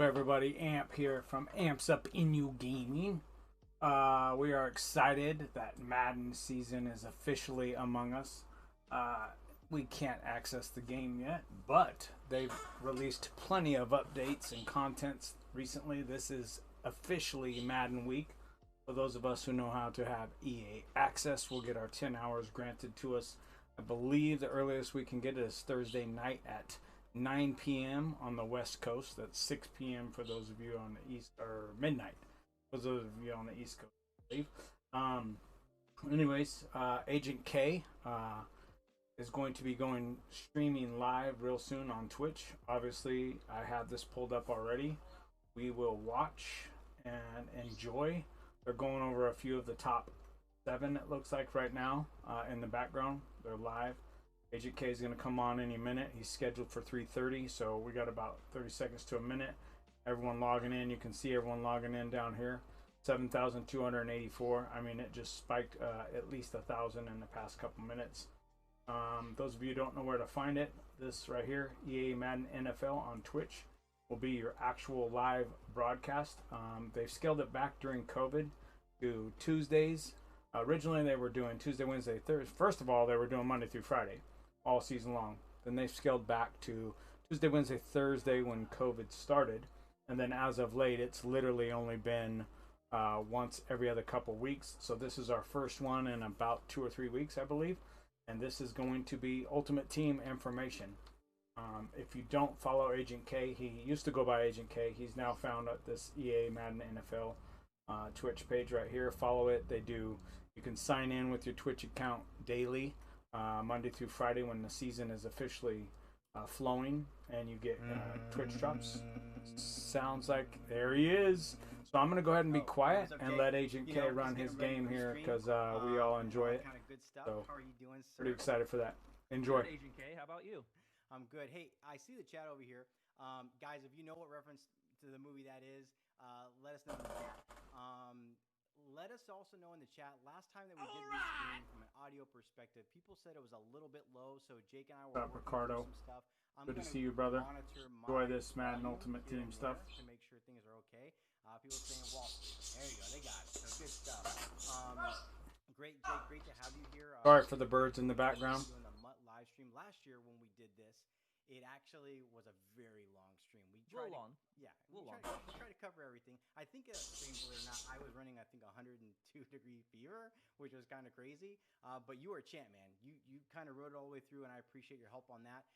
Everybody? Amp here from Amps Up In You Gaming. We are excited that Madden season is officially among us. We can't access the game yet, but they've released plenty of updates and contents recently. This is officially Madden week. For those of us who know how to have EA access, we'll get our 10 hours granted to us. I believe the earliest we can get it is Thursday night at 9 p.m. on the West Coast. That's 6 p.m. for those of you on the East, or midnight for those of you on the East Coast, I believe. Agent K is going to be going streaming live real soon on Twitch. Obviously, I have this pulled up already. We will watch and enjoy. They're going over a few of the top 7, it looks like right now, in the background. They're live. Agent K is going to come on any minute. He's scheduled for 3:30, so we got about 30 seconds to a minute. Everyone logging in. You can see everyone logging in down here. 7,284. I mean, it just spiked at least 1,000 in the past couple minutes. Those of you who don't know where to find it, this right here, EA Madden NFL on Twitch, will be your actual live broadcast. They've scaled it back during COVID to Tuesdays. Originally, they were doing Tuesday, Wednesday, Thursday. First of all, they were doing Monday through Friday all season long. Then they scaled back to Tuesday, Wednesday, Thursday when COVID started. And then as of late, it's literally only been once every other couple weeks. So this is our first one in about 2 or 3 weeks, I believe. And this is going to be Ultimate Team information. If you don't follow Agent K, he used to go by Agent K. He's now found at this EA Madden NFL Twitch page right here. Follow it. You can sign in with your Twitch account daily, Monday through Friday when the season is officially flowing, and you get Twitch drops. Sounds like there he is. So I'm gonna go ahead and be quiet and let Agent K run his game here because we all enjoy it. So how are you doing, sir? pretty excited for that. Enjoy. Good, Agent K, how about you? I'm good. Hey, I see the chat over here. Guys, if you know what reference to the movie that is, let us know in the chat. Let us also know in the chat. Last time that we did this stream from an audio perspective, people said it was a little bit low, so Jake and I were working Ricardo? through some stuff. Good to see you, brother. Enjoy this Madden volume Ultimate here Team and stuff. there to make sure things are okay. People saying, well, there you go, they got it. So good stuff. Great, Jake, great to have you here. Sorry for the birds in the background. Doing the MUT live stream last year when we did this, it actually was a very long stream. We tried long. Yeah, we tried to cover everything. I think stream, believe it or not, I was running 102-degree fever, which was kind of crazy. But you were a champ, man. You kind of rode it all the way through, and I appreciate your help on that.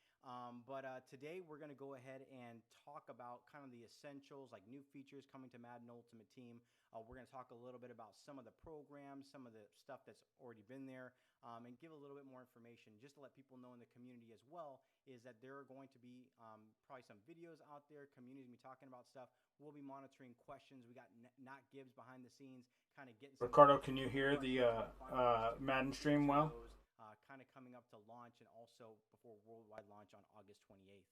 But today we're going to go ahead and talk about kind of the essentials, like new features coming to Madden Ultimate Team. We're going to talk a little bit about some of the programs, some of the stuff that's already been there, and give a little bit more information just to let people know in the community as well, is that there are going to be probably some videos out there, community be talking about stuff. We'll be monitoring questions. We got Nat Gibbs behind the scenes kind of getting some Ricardo, can you hear the Madden stream well? Kind of coming up to launch, and also before worldwide launch on August 28th.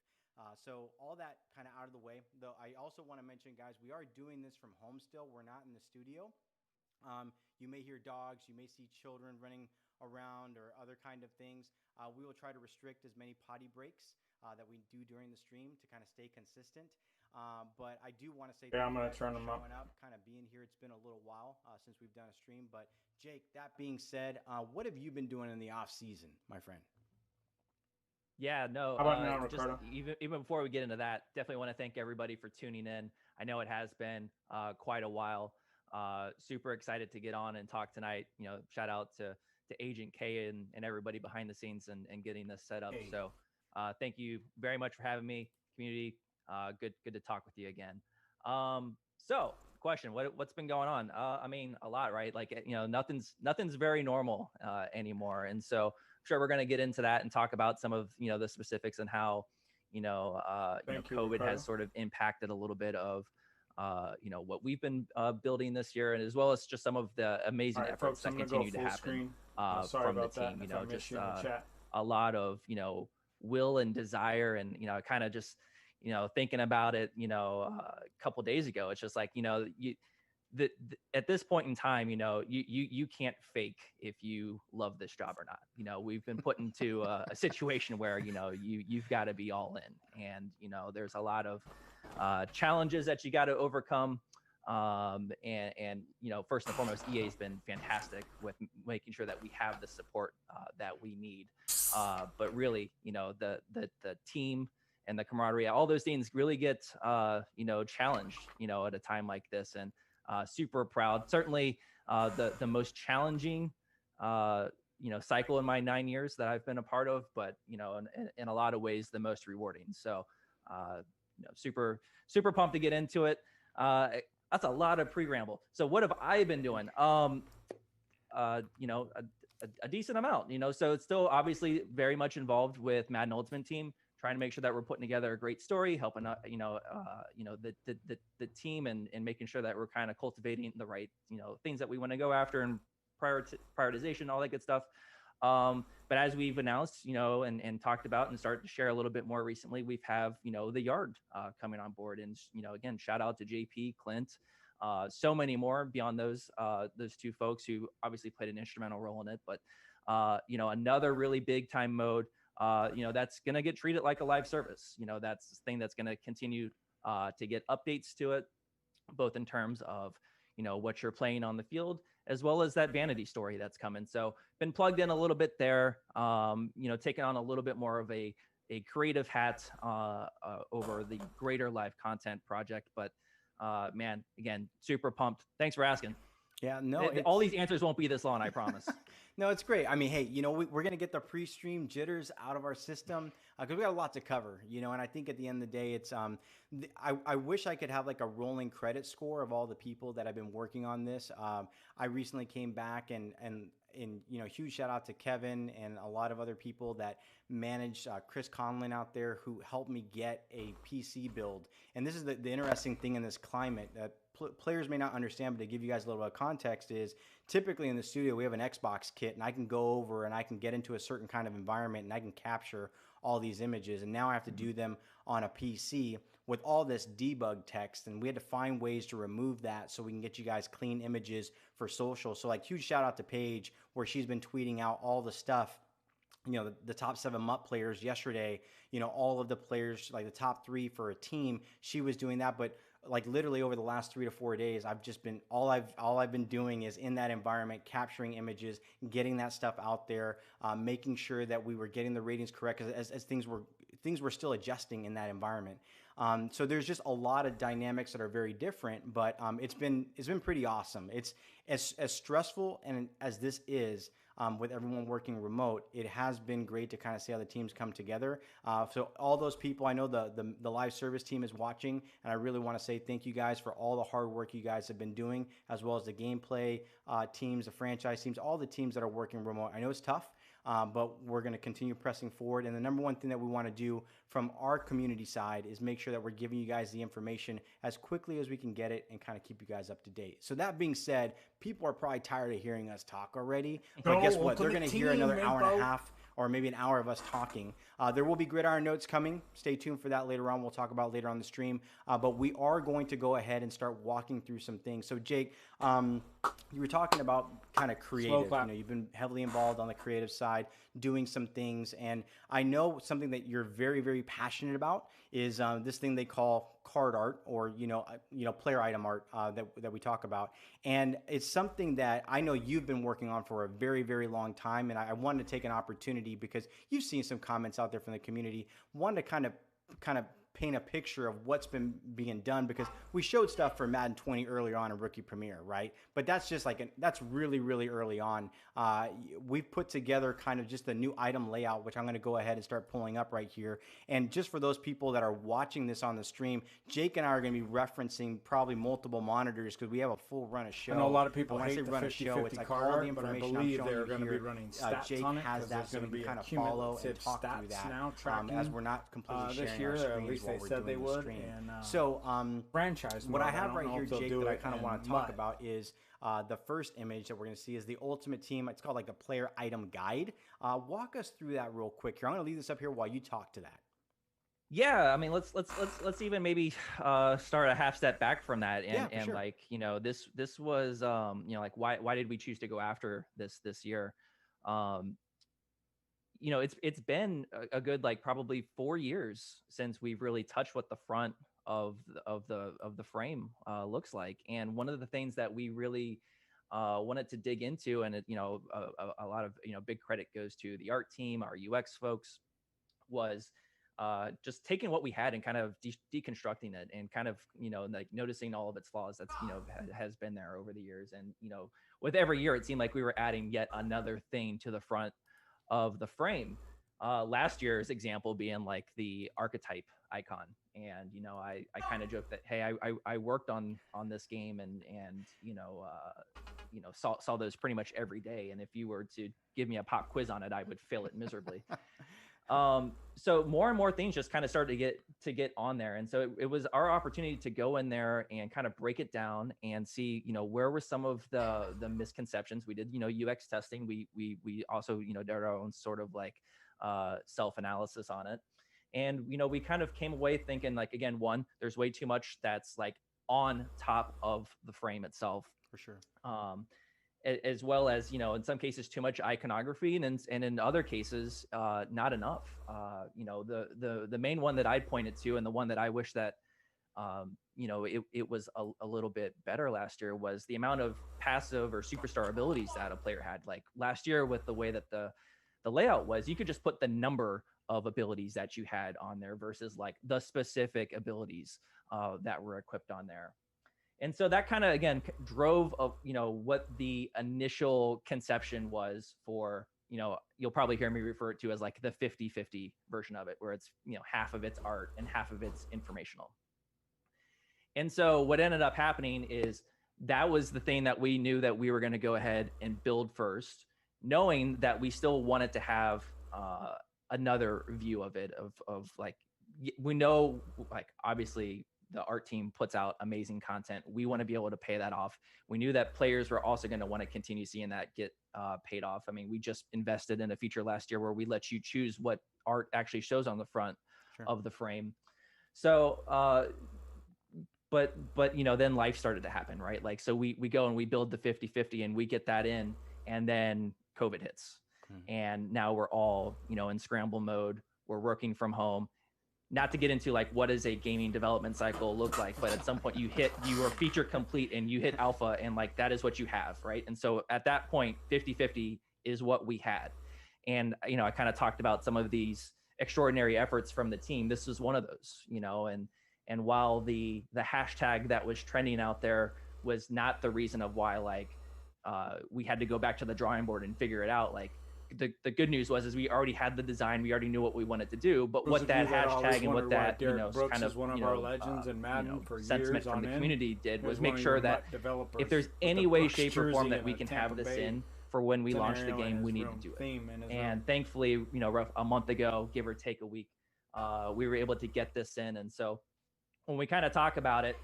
So all that kind of out of the way, though, I also want to mention, guys, we are doing this from home still. We're not in the studio. You may hear dogs, you may see children running around or other kind of things. We will try to restrict as many potty breaks that we do during the stream to kind of stay consistent. But I do want to say, yeah, I'm going to turn them up. Kind of being here. It's been a little while since we've done a stream. But Jake, that being said, what have you been doing in the off season, my friend? Yeah, no. How about now, Ricardo? Even before we get into that, definitely want to thank everybody for tuning in. I know it has been quite a while. Super excited to get on and talk tonight. You know, shout out to Agent K and everybody behind the scenes and getting this set up. Hey. So thank you very much for having me, community. Good to talk with you again. So question, what's been going on? I mean, a lot, right? Like, you know, nothing's very normal anymore. And so I'm sure we're going to get into that and talk about some of, you know, the specifics and how, COVID has sort of impacted a little bit of, what we've been building this year, and as well as just some of the amazing efforts that continue to happen from the team. You know, just a lot of, will and desire, and, kind of just, thinking about it, a couple days ago, it's just like, at this point in time, you can't fake if you love this job or not. We've been put into a situation where, you've got to be all in, and, there's a lot of challenges that you got to overcome. And first and foremost, EA has been fantastic with making sure that we have the support that we need. But really, the team and the camaraderie, all those things really get, challenged, at a time like this. And super proud. Certainly the most challenging, cycle in my 9 years that I've been a part of, but, in a lot of ways, the most rewarding. So, super, super pumped to get into it. That's a lot of pre-ramble. So what have I been doing? A decent amount, so it's still obviously very much involved with Madden Ultimate Team, trying to make sure that we're putting together a great story, helping the team and making sure that we're kind of cultivating the right, things that we want to go after, and prioritization, all that good stuff. But as we've announced, and talked about and started to share a little bit more recently, we have, the Yard coming on board. And, again, shout out to JP, Clint, so many more beyond those two folks who obviously played an instrumental role in it. But, another really big time mode, that's going to get treated like a live service. That's the thing that's going to continue to get updates to it, both in terms of, what you're playing on the field, as well as that vanity story that's coming. So been plugged in a little bit there, taking on a little bit more of a creative hat over the greater live content project. But man, again, super pumped. Thanks for asking. Yeah, no, all these answers won't be this long, I promise. No, it's great. I mean, hey, we're going to get the pre-stream jitters out of our system because we got a lot to cover, and I think at the end of the day, it's I wish I could have like a rolling credit score of all the people that have been working on this. I recently came back and huge shout out to Kevin and a lot of other people that managed, Chris Conlin out there, who helped me get a PC build. And this is the interesting thing in this climate that players may not understand, but to give you guys a little bit of context is typically in the studio, we have an Xbox kit, and I can go over and I can get into a certain kind of environment and I can capture all these images. And now I have to do them on a PC with all this debug text, and we had to find ways to remove that so we can get you guys clean images for social. So like huge shout out to Paige, where she's been tweeting out all the stuff, the top 7 MUT players yesterday, all of the players, like the top 3 for a team, she was doing that. But like literally over the last 3 to 4 days, I've just been, all I've been doing is in that environment, capturing images, getting that stuff out there, making sure that we were getting the ratings correct as things were still adjusting in that environment. So there's just a lot of dynamics that are very different, but it's been pretty awesome. It's as stressful and as this is, with everyone working remote, it has been great to kind of see how the teams come together. So all those people, I know the live service team is watching, and I really want to say thank you guys for all the hard work you guys have been doing, as well as the gameplay teams, the franchise teams, all the teams that are working remote. I know it's tough. But we're going to continue pressing forward. And the number one thing that we want to do from our community side is make sure that we're giving you guys the information as quickly as we can get it and kind of keep you guys up to date. So that being said, people are probably tired of hearing us talk already. But guess what? They're going to hear another hour and a half or maybe an hour of us talking. There will be Gridiron Notes coming. Stay tuned for that later on. We'll talk about later on the stream. But we are going to go ahead and start walking through some things. So Jake, you were talking about kind of creative. You've been heavily involved on the creative side, doing some things. And I know something that you're very, very passionate about is this thing they call card art, or player item art that we talk about. And it's something that I know you've been working on for a very, very long time. And I wanted to take an opportunity because you've seen some comments out there from the community. Wanted to kind of paint a picture of what's been being done, because we showed stuff for Madden 20 earlier on in Rookie Premiere, right? But that's just that's really, really early on. We've put together kind of just a new item layout, which I'm going to go ahead and start pulling up right here. And just for those people that are watching this on the stream, Jake and I are going to be referencing probably multiple monitors because we have a full run of show. I know a lot of people when hate I say the run 50, of show, it's like all the but I information I'm believe showing they're you going to be here. running stats Jake on it, has that, so we can kind of follow and talk through that now as we're not completely this sharing year, our or at screens least while they we're said doing they the would. stream. And, so franchise what mode, I have right here, Jake, that I kind of want to talk MUT. about is the first image that we're going to see is the Ultimate Team. It's called like the Player Item Guide. Walk us through that real quick here. I'm going to leave this up here while you talk to that. Yeah, I mean, let's even maybe start a half step back from that, Yeah, and for sure. like, this was, like, why did we choose to go after this year? Um, it's been a good, like, probably 4 years since we've really touched what the front of the frame looks like, and one of the things that we really wanted to dig into, and a lot of, big credit goes to the art team, our UX folks, was just taking what we had and kind of deconstructing it, and kind of, like, noticing all of its flaws that's, has been there over the years. And with every year it seemed like we were adding yet another thing to the front of the frame. Last year's example being like the archetype icon. And I kind of joked that, hey, I worked on this game, and saw those pretty much every day, and if you were to give me a pop quiz on it, I would fail it miserably. So more and more things just kind of started to get on there. And so it was our opportunity to go in there and kind of break it down and see, where were some of the misconceptions. We did, UX testing. We also, did our own sort of like self-analysis on it. And, we kind of came away thinking, like, again, one, there's way too much that's like on top of the frame itself. For sure. As well as, in some cases too much iconography, and in other cases not enough. The main one that I pointed to, and the one that I wish that it was a little bit better last year, was the amount of passive or superstar abilities that a player had. Like last year, with the way that the layout was, you could just put the number of abilities that you had on there versus like the specific abilities that were equipped on there. And so that kind of, again, drove of, what the initial conception was for, you'll probably hear me refer to as like the 50-50 version of it, where it's, half of it's art and half of it's informational. And so what ended up happening is that was the thing that we knew that we were going to go ahead and build first, knowing that we still wanted to have another view of it, of like, we know, like, obviously the art team puts out amazing content. We want to be able to pay that off. We knew that players were also going to want to continue seeing that get paid off. I mean, we just invested in a feature last year where we let you choose what art actually shows on the front of the frame. So, but then life started to happen, right? Like, so we go and we build the 50-50 and we get that in, and then COVID hits. And now we're all, in scramble mode. We're working from home. Not to get into like what does a gaming development cycle look like, but at some point you are feature complete and you hit alpha, and like that is what you have, right? And so at that point, 50-50 is what we had. And I kind of talked about some of these extraordinary efforts from the team. This was one of those, and while the hashtag that was trending out there was not the reason of why, like, we had to go back to the drawing board and figure it out, like, the good news was we already had the design, we already knew what we wanted to do, but what that hashtag and what that kind of one of our legends in Madden for sentiment years from the on community did was make one of sure your that MUT developers if there's with any the way, Bucks shape, or form jersey that and we a can Tampa have this Bay in for when we launch the scenario in game, his we need room, to do it. theme in his And room. thankfully, a month ago, give or take a week, we were able to get this in. And so when we kind of talk about it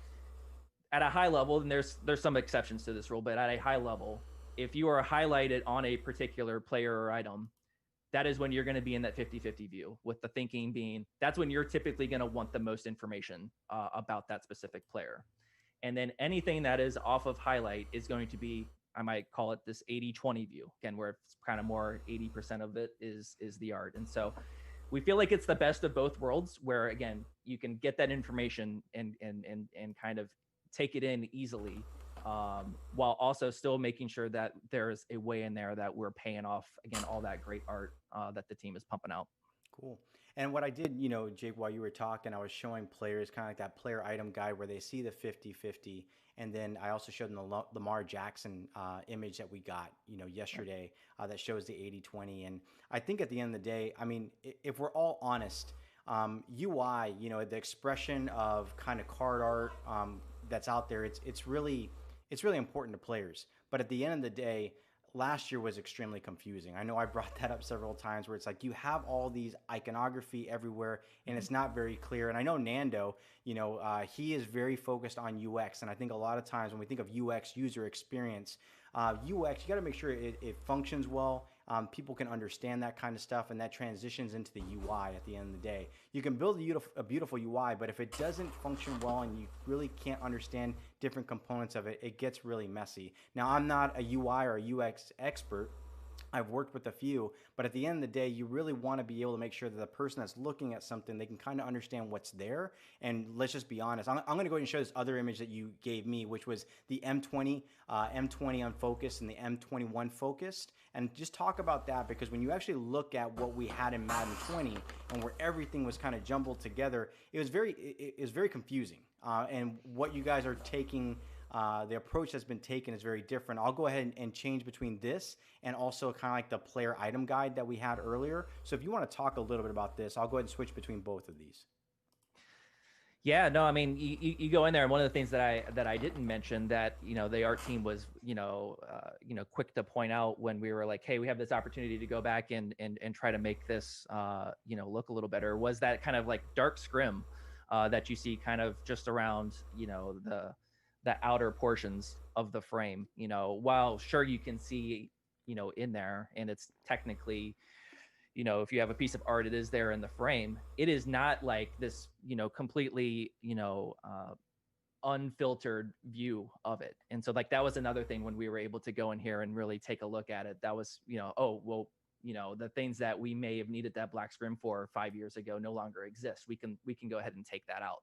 at a high level, and there's some exceptions to this rule, but at a high level, if you are highlighted on a particular player or item, that is when you're going to be in that 50-50 view, with the thinking being that's when you're typically going to want the most information about that specific player. And then anything that is off of highlight is going to be, I might call it this 80-20 view, again, where it's kind of more 80% of it is the art. And so we feel like it's the best of both worlds, where again, you can get that information and kind of take it in easily, while also still making sure that there's a way in there that we're paying off, again, all that great art that the team is pumping out. Cool. And what I did, Jake, while you were talking, I was showing players kind of like that player item guide where they see the 50-50. And then I also showed them the Lamar Jackson image that we got, yesterday, that shows the 80-20. And I think at the end of the day, I mean, if we're all honest, UI, the expression of kind of card art that's out there, it's really important to players. But at the end of the day, last year was extremely confusing. I know I brought that up several times, where it's like you have all these iconography everywhere and it's not very clear. And I know Nando, he is very focused on UX. And I think a lot of times when we think of UX, user experience, UX, you got to make sure it functions well. people can understand that kind of stuff, and that transitions into the UI at the end of the day. You can build a beautiful UI, but if it doesn't function well and you really can't understand different components of it, it gets really messy. Now, I'm not a UI or a UX expert. I've worked with a few, but at the end of the day, you really want to be able to make sure that the person that's looking at something, they can kind of understand what's there. And let's just be honest. I'm going to go ahead and show this other image that you gave me, which was the M20 unfocused and the M21 focused. And just talk about that, because when you actually look at what we had in Madden 20 and where everything was kind of jumbled together, it was very confusing. And what you guys are taking, the approach that's been taken is very different. I'll go ahead and change between this and also kind of like the player item guide that we had earlier. So if you want to talk a little bit about this, I'll go ahead and switch between both of these. Yeah, no, I mean, you go in there, and one of the things that I didn't mention that, the art team was, quick to point out when we were like, hey, we have this opportunity to go back and try to make this, look a little better, was that kind of like dark scrim that you see kind of just around, the outer portions of the frame. While sure you can see, in there, and it's technically, if you have a piece of art, it is there in the frame. It is not like this, completely, unfiltered view of it. And so like that was another thing when we were able to go in here and really take a look at it. That was, the things that we may have needed that black scrim for 5 years ago no longer exist. We can go ahead and take that out.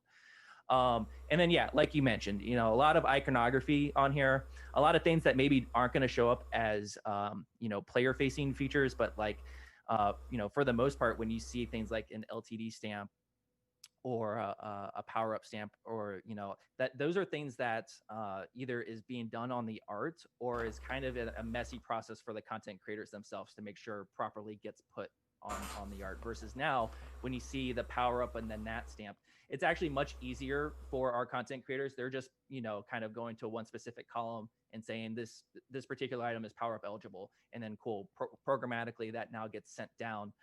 And then, yeah, like you mentioned, a lot of iconography on here, a lot of things that maybe aren't going to show up as, player facing features, but like, for the most part, when you see things like an LTD stamp or a power up stamp, or, that those are things that either is being done on the art or is kind of a messy process for the content creators themselves to make sure properly gets put on the art, versus now when you see the power up and then that stamp, it's actually much easier for our content creators. They're just, kind of going to one specific column and saying this particular item is power up eligible. And then cool, programmatically that now gets sent down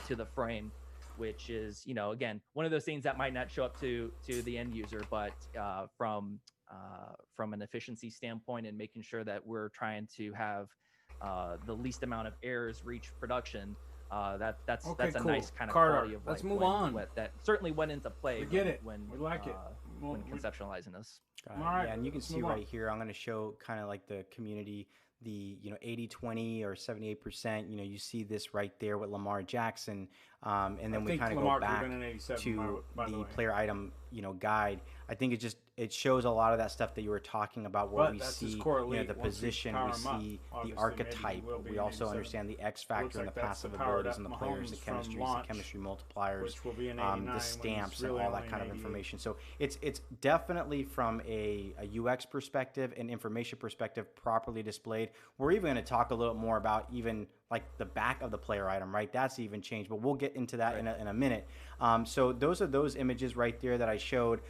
to the frame, which is, again, one of those things that might not show up to the end user, but from an efficiency standpoint and making sure that we're trying to have the least amount of errors reach production, that's okay, a cool. nice kind of Card quality art. of Let's life. move on. That certainly went into play. We get it. When we like it. when conceptualizing this. All right. Yeah, and you can see right here, I'm going to show kind of like the community, the 80-20 or 78%. You see this right there with Lamar Jackson, and then we kind of go back to the player item guide. I think it shows a lot of that stuff that you were talking about, where we see the position, we see the archetype, we also understand the X factor and the passive abilities and the players, the chemistry multipliers, the stamps and all that kind of information. So it's definitely from a UX perspective and information perspective properly displayed. We're even going to talk a little more about even like the back of the player item, right? That's even changed, but we'll get into that in a minute. So those are those images right there that I showed.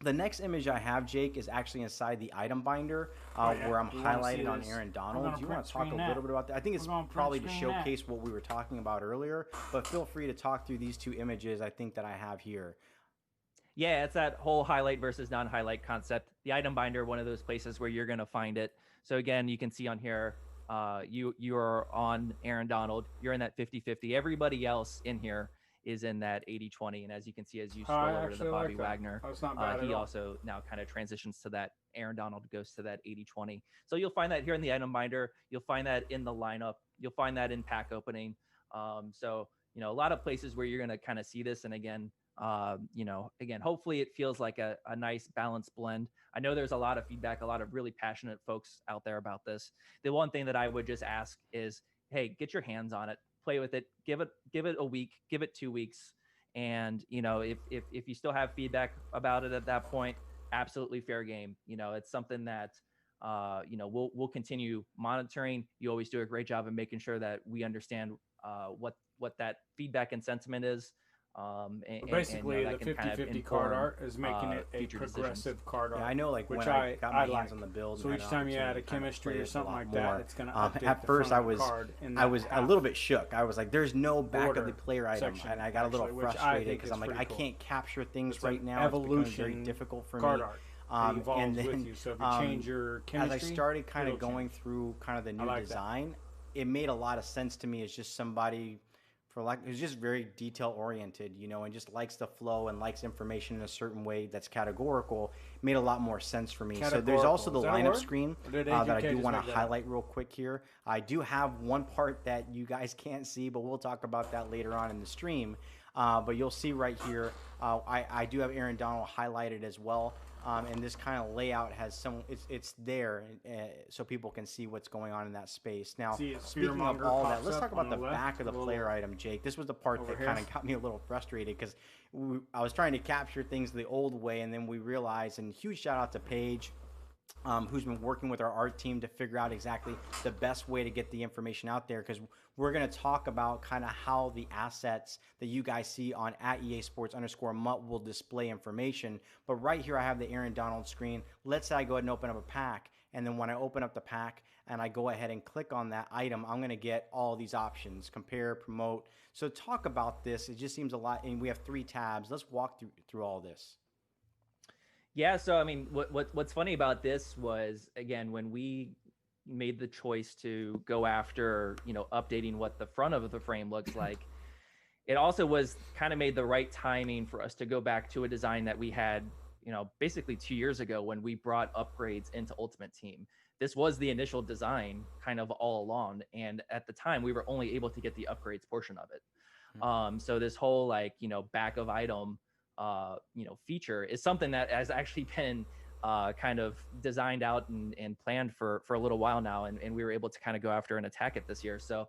The next image I have, Jake, is actually inside the item binder where I'm highlighted on Aaron Donald. Do you want to talk a little bit about that? I think it's probably to showcase what we were talking about earlier, but feel free to talk through these two images I think that I have here. Yeah, it's that whole highlight versus non-highlight concept. The item binder, one of those places where you're going to find it. So again, you can see on here, you are on Aaron Donald. You're in that 50-50. Everybody else in here is in that 80-20. And as you can see, as you scroll over to the Bobby Wagner, he also now kind of transitions to that. Aaron Donald goes to that 80-20. So you'll find that here in the item binder. You'll find that in the lineup. You'll find that in pack opening. So, a lot of places where you're going to kind of see this. And again, hopefully it feels like a nice balanced blend. I know there's a lot of feedback, a lot of really passionate folks out there about this. The one thing that I would just ask is, hey, get your hands on it, play with it, give it a week, give it 2 weeks. And, if you still have feedback about it at that point, absolutely fair game. It's something that, we'll continue monitoring. You always do a great job of making sure that we understand what that feedback and sentiment is. Basically, the 50-50 card art is making it a progressive card art. Yeah, I know, like which when I got my hands on the build. So each time you add a chemistry or something like that, it's going to update at first I was a little bit shook. I was like, "There's no back of the player item," and I got a little frustrated because I'm like, I can't capture things right now. It's becoming very difficult for me. And then with you. So if you change your chemistry, as I started kind of going through kind of the new design, it made a lot of sense to me as just somebody who's just very detail oriented, you know, and just likes the flow and likes information in a certain way that's categorical. It made a lot more sense for me. So there's also the lineup screen that I do want to highlight real quick here. I do have one part that you guys can't see, but we'll talk about that later on in the stream. But you'll see right here, I do have Aaron Donald highlighted as well. And this kind of layout has it's there so people can see what's going on in that space. Now, speaking of all that, let's talk about the back of the player item, Jake. This was the part that kind of got me a little frustrated because I was trying to capture things the old way, and then we realized, and huge shout out to Paige, who's been working with our art team to figure out exactly the best way to get the information out there, because we're going to talk about kind of how the assets that you guys see on @EA Sports_MUT will display information. But right here, I have the Aaron Donald screen. Let's say I go ahead and open up a pack. And then when I open up the pack and I go ahead and click on that item, I'm going to get all these options: compare, promote. So talk about this. It just seems a lot. And we have 3 tabs. Let's walk through all this. Yeah, so I mean, what's funny about this was, again, when we made the choice to go after, you know, updating what the front of the frame looks like, it also was kind of made the right timing for us to go back to a design that we had, you know, basically 2 years ago when we brought upgrades into Ultimate Team. This was the initial design kind of all along, and at the time we were only able to get the upgrades portion of it. So this whole, like, you know, back of item you know, feature is something that has actually been kind of designed out and planned for a little while now, and we were able to kind of go after and attack it this year. So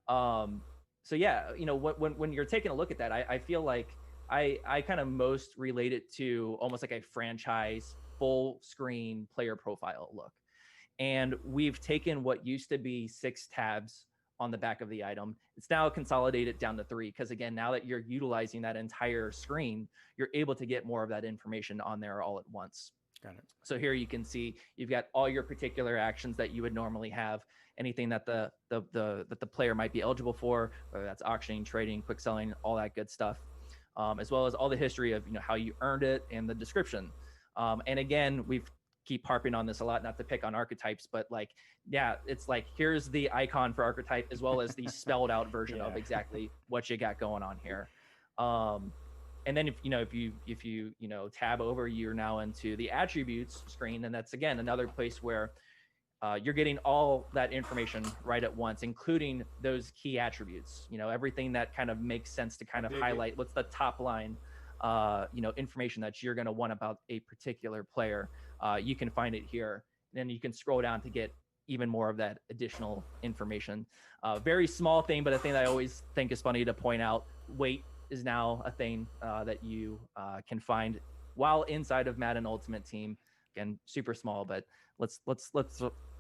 so yeah, you know, when you're taking a look at that, I feel like I kind of most relate it to almost like a franchise full screen player profile look. And we've taken what used to be 6 tabs on the back of the item. It's now consolidated down to 3, because again, now that you're utilizing that entire screen, you're able to get more of that information on there all at once. Got it. So here you can see you've got all your particular actions that you would normally have, anything that the player might be eligible for, whether that's auctioning, trading, quick selling, all that good stuff, as well as all the history of, you know, how you earned it and the description. And again, we've keep harping on this a lot, not to pick on archetypes, but like, yeah, it's like, here's the icon for archetype as well as the spelled out version of exactly what you got going on here. And then if you tab over, you're now into the attributes screen, and that's again another place where you're getting all that information right at once, including those key attributes, you know, everything that kind of makes sense to kind of highlight what's the top line information that you're going to want about a particular player. You can find it here. And then you can scroll down to get even more of that additional information. Very small thing, but a thing that I always think is funny to point out: weight is now a thing that you can find while inside of Madden Ultimate Team. Again, super small, but let's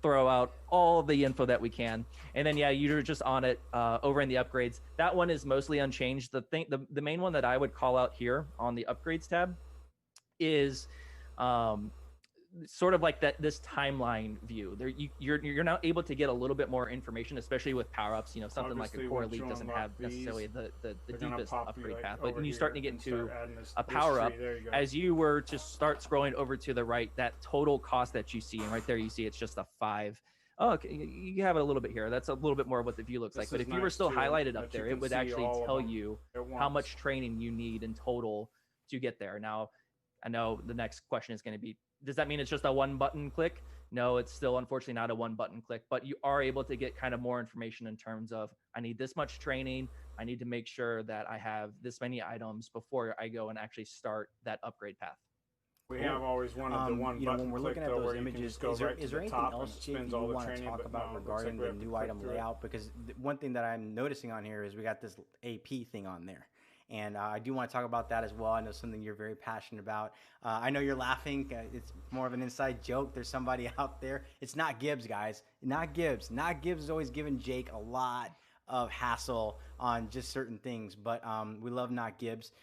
throw out all the info that we can. And then yeah, you're just on it over in the upgrades. That one is mostly unchanged. The main one that I would call out here on the upgrades tab is sort of like this timeline view. There, you're now able to get a little bit more information, especially with power-ups. You know, something like a core elite doesn't have necessarily the deepest upgrade path. But when you start to get to a power-up, as you were to start scrolling over to the right, that total cost that you see, and right there you see it's just a 5. Oh, okay, you have it a little bit here. That's a little bit more of what the view looks like. But if you were still highlighted up there, it would actually tell you how much training you need in total to get there. Now, I know the next question is going to be, does that mean it's just a 1-button click? No, it's still unfortunately not a 1-button click, but you are able to get kind of more information in terms of, I need this much training. I need to make sure that I have this many items before I go and actually start that upgrade path. We have always wanted the 1-button click. When we're looking at those images, is there anything else, Jake, you want to talk about regarding the new item layout? Because one thing that I'm noticing on here is we got this AP thing on there. And I do want to talk about that as well. I know something you're very passionate about. I know you're laughing. It's more of an inside joke. There's somebody out there. It's not Gibbs, guys. Not Gibbs. Not Gibbs is always giving Jake a lot of hassle on just certain things. But we love Not Gibbs,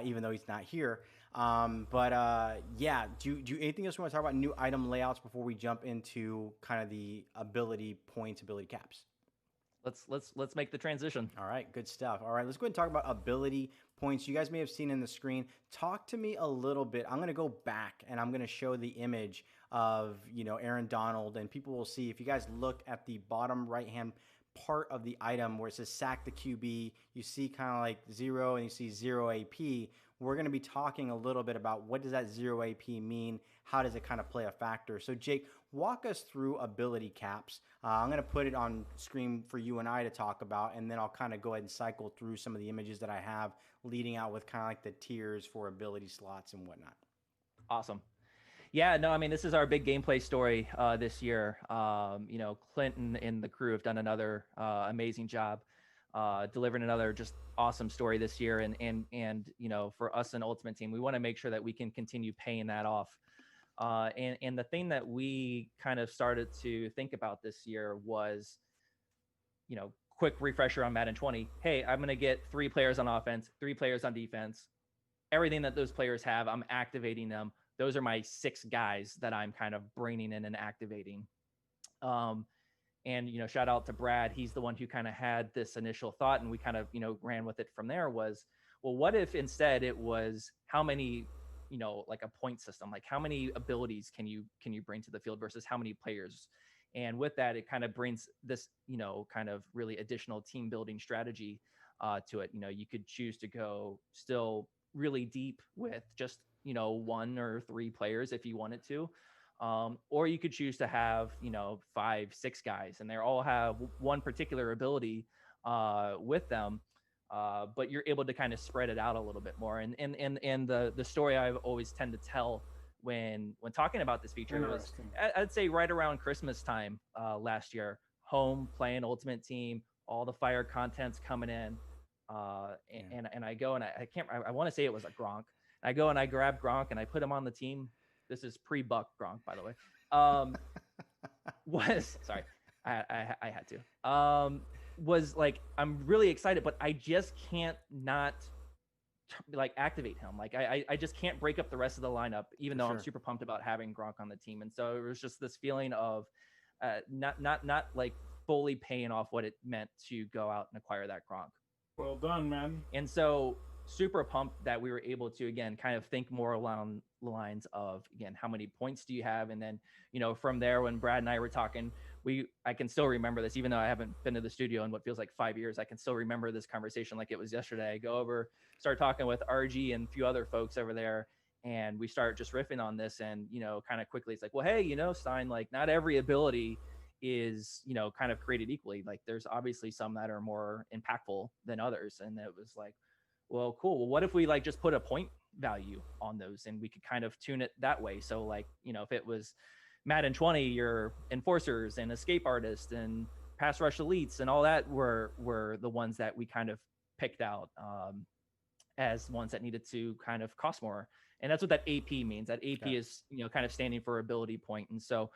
even though he's not here. Yeah, do you anything else you want to talk about new item layouts before we jump into kind of the ability points, ability caps? Let's make the transition. All right, good stuff. All right, let's go ahead and talk about ability points. You guys may have seen in the screen. Talk to me a little bit. I'm going to go back and I'm going to show the image of, Aaron Donald, and people will see, if you guys look at the bottom right-hand part of the item where it says sack the QB, you see kind of like 0 and you see 0 AP. We're going to be talking a little bit about what does that 0 AP mean? How does it kind of play a factor? So Jake, walk us through ability caps. I'm going to put it on screen for you and I to talk about, and then I'll kind of go ahead and cycle through some of the images that I have leading out with kind of like the tiers for ability slots and whatnot. Awesome. Yeah, no, I mean, this is our big gameplay story this year. You know, Clinton and the crew have done another amazing job delivering another just awesome story this year. And you know, for us and Ultimate Team, we want to make sure that we can continue paying that off. And the thing that we kind of started to think about this year was, you know, quick refresher on Madden 20. Hey, I'm going to get 3 players on offense, 3 players on defense. Everything that those players have, I'm activating them. Those are my 6 guys that I'm kind of bringing in and activating. And, you know, shout out to Brad. He's the one who kind of had this initial thought, and we kind of, you know, ran with it from there. Was, well, what if instead it was how many, you know, like a point system, like how many abilities can you bring to the field versus how many players? And with that, it kind of brings this, you know, kind of really additional team building strategy to it. You know, you could choose to go still really deep with just, you know, 1 or 3 players if you wanted to. Or you could choose to have, you know, 5, 6 guys, and they all have one particular ability with them. But you're able to kind of spread it out a little bit more. And the story I've always tend to tell when talking about this feature was, I'd say right around Christmas time last year, home playing Ultimate Team, all the fire content's coming in. And I go and I want to say it was a Gronk. I go and I grab Gronk and I put him on the team. This is pre-Buck Gronk, by the way. Sorry, I had to. Was like, I'm really excited, but I just can't not like activate him. Like I just can't break up the rest of the lineup, even though I'm super pumped about having Gronk on the team. And so it was just this feeling of not like fully paying off what it meant to go out and acquire that Gronk. Well done, man. And so super pumped that we were able to, again, kind of think more along the lines of, again, how many points do you have? And then, you know, from there, when Brad and I were talking, I can still remember this, even though I haven't been to the studio in what feels like 5 years. I can still remember this conversation like it was yesterday. I go over, start talking with RG and a few other folks over there, and we start just riffing on this. And, you know, kind of quickly, it's like, well, hey, you know, Stein, like not every ability is, you know, kind of created equally. Like there's obviously some that are more impactful than others. And it was like, well, cool. Well, what if we like just put a point value on those and we could kind of tune it that way? So like, you know, if it was Madden 20, your enforcers and escape artists and pass rush elites and all that were the ones that we kind of picked out as ones that needed to kind of cost more. And that's what that AP means. That AP is, you know, kind of standing for ability point. And so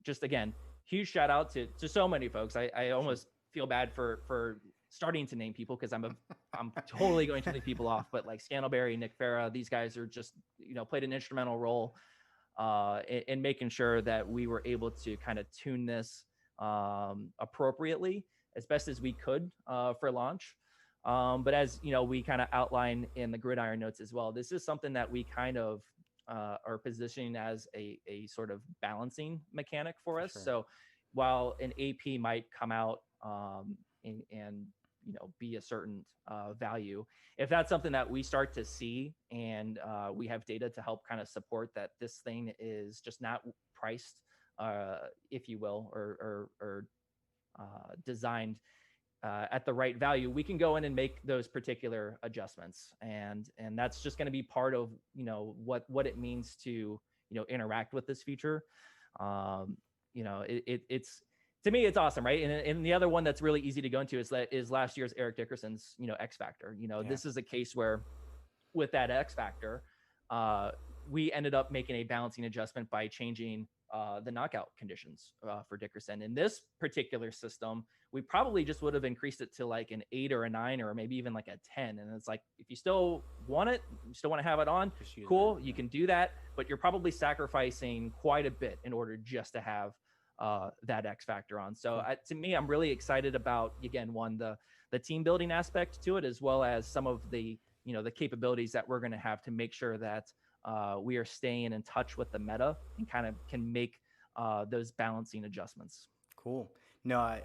just again, huge shout out to so many folks. I almost feel bad for starting to name people because I'm totally going to leave people off, but like Scandalberry, Nick Farah, these guys are just, you know, played an instrumental role in making sure that we were able to kind of tune this appropriately as best as we could for launch. But as you know, we kind of outline in the Gridiron notes as well, this is something that we kind of are positioning as a sort of balancing mechanic for us. Sure. So while an AP might come out and you know, be a certain value, if that's something that we start to see and we have data to help kind of support that this thing is just not priced, if you will, or designed at the right value, we can go in and make those particular adjustments. And that's just going to be part of, you know, what it means to, you know, interact with this feature. You know, it's, to me, it's awesome, right? And the other one that's really easy to go into is last year's Eric Dickerson's, you know, X Factor. You know, This is a case where with that X Factor, we ended up making a balancing adjustment by changing the knockout conditions for Dickerson. In this particular system, we probably just would have increased it to like an 8 or a 9 or maybe even like a 10. And it's like, if you still want it, you still want to have it on, cool, you can do that, but you're probably sacrificing quite a bit in order just to have that X Factor on. So to me, I'm really excited about, again, one, the team building aspect to it, as well as some of the, you know, the capabilities that we're going to have to make sure that we are staying in touch with the meta and kind of can make those balancing adjustments. Cool. No, I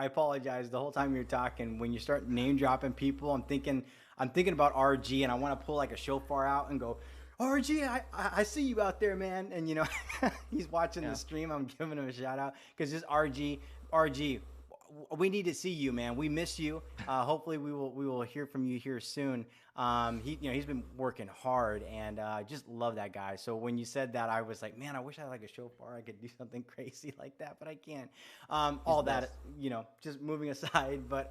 apologize. The whole time you're talking, when you start name dropping people, I'm thinking about RG, and I want to pull like a shofar out and go, RG, I see you out there, man. And he's watching the stream. I'm giving him a shout out because just RG, we need to see you, man. We miss you. Hopefully, we will hear from you here soon. He's been working hard, and just love that guy. So when you said that, I was like, man, I wish I had like a shofar. I could do something crazy like that, but I can't. All that, just moving aside. But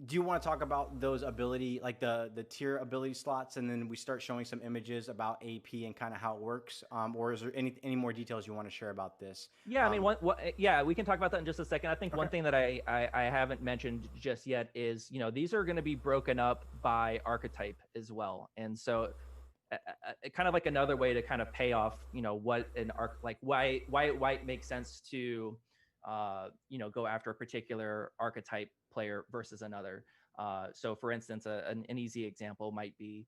do you want to talk about those ability, like the tier ability slots, and then we start showing some images about AP and kind of how it works? Or is there any more details you want to share about this? Yeah, I mean, yeah, we can talk about that in just a second. I think one thing that I haven't mentioned just yet is, these are going to be broken up by archetype as well. And so kind of like another way to kind of pay off, what an arc, like why it makes sense to, go after a particular archetype player versus another. So for instance, an easy example might be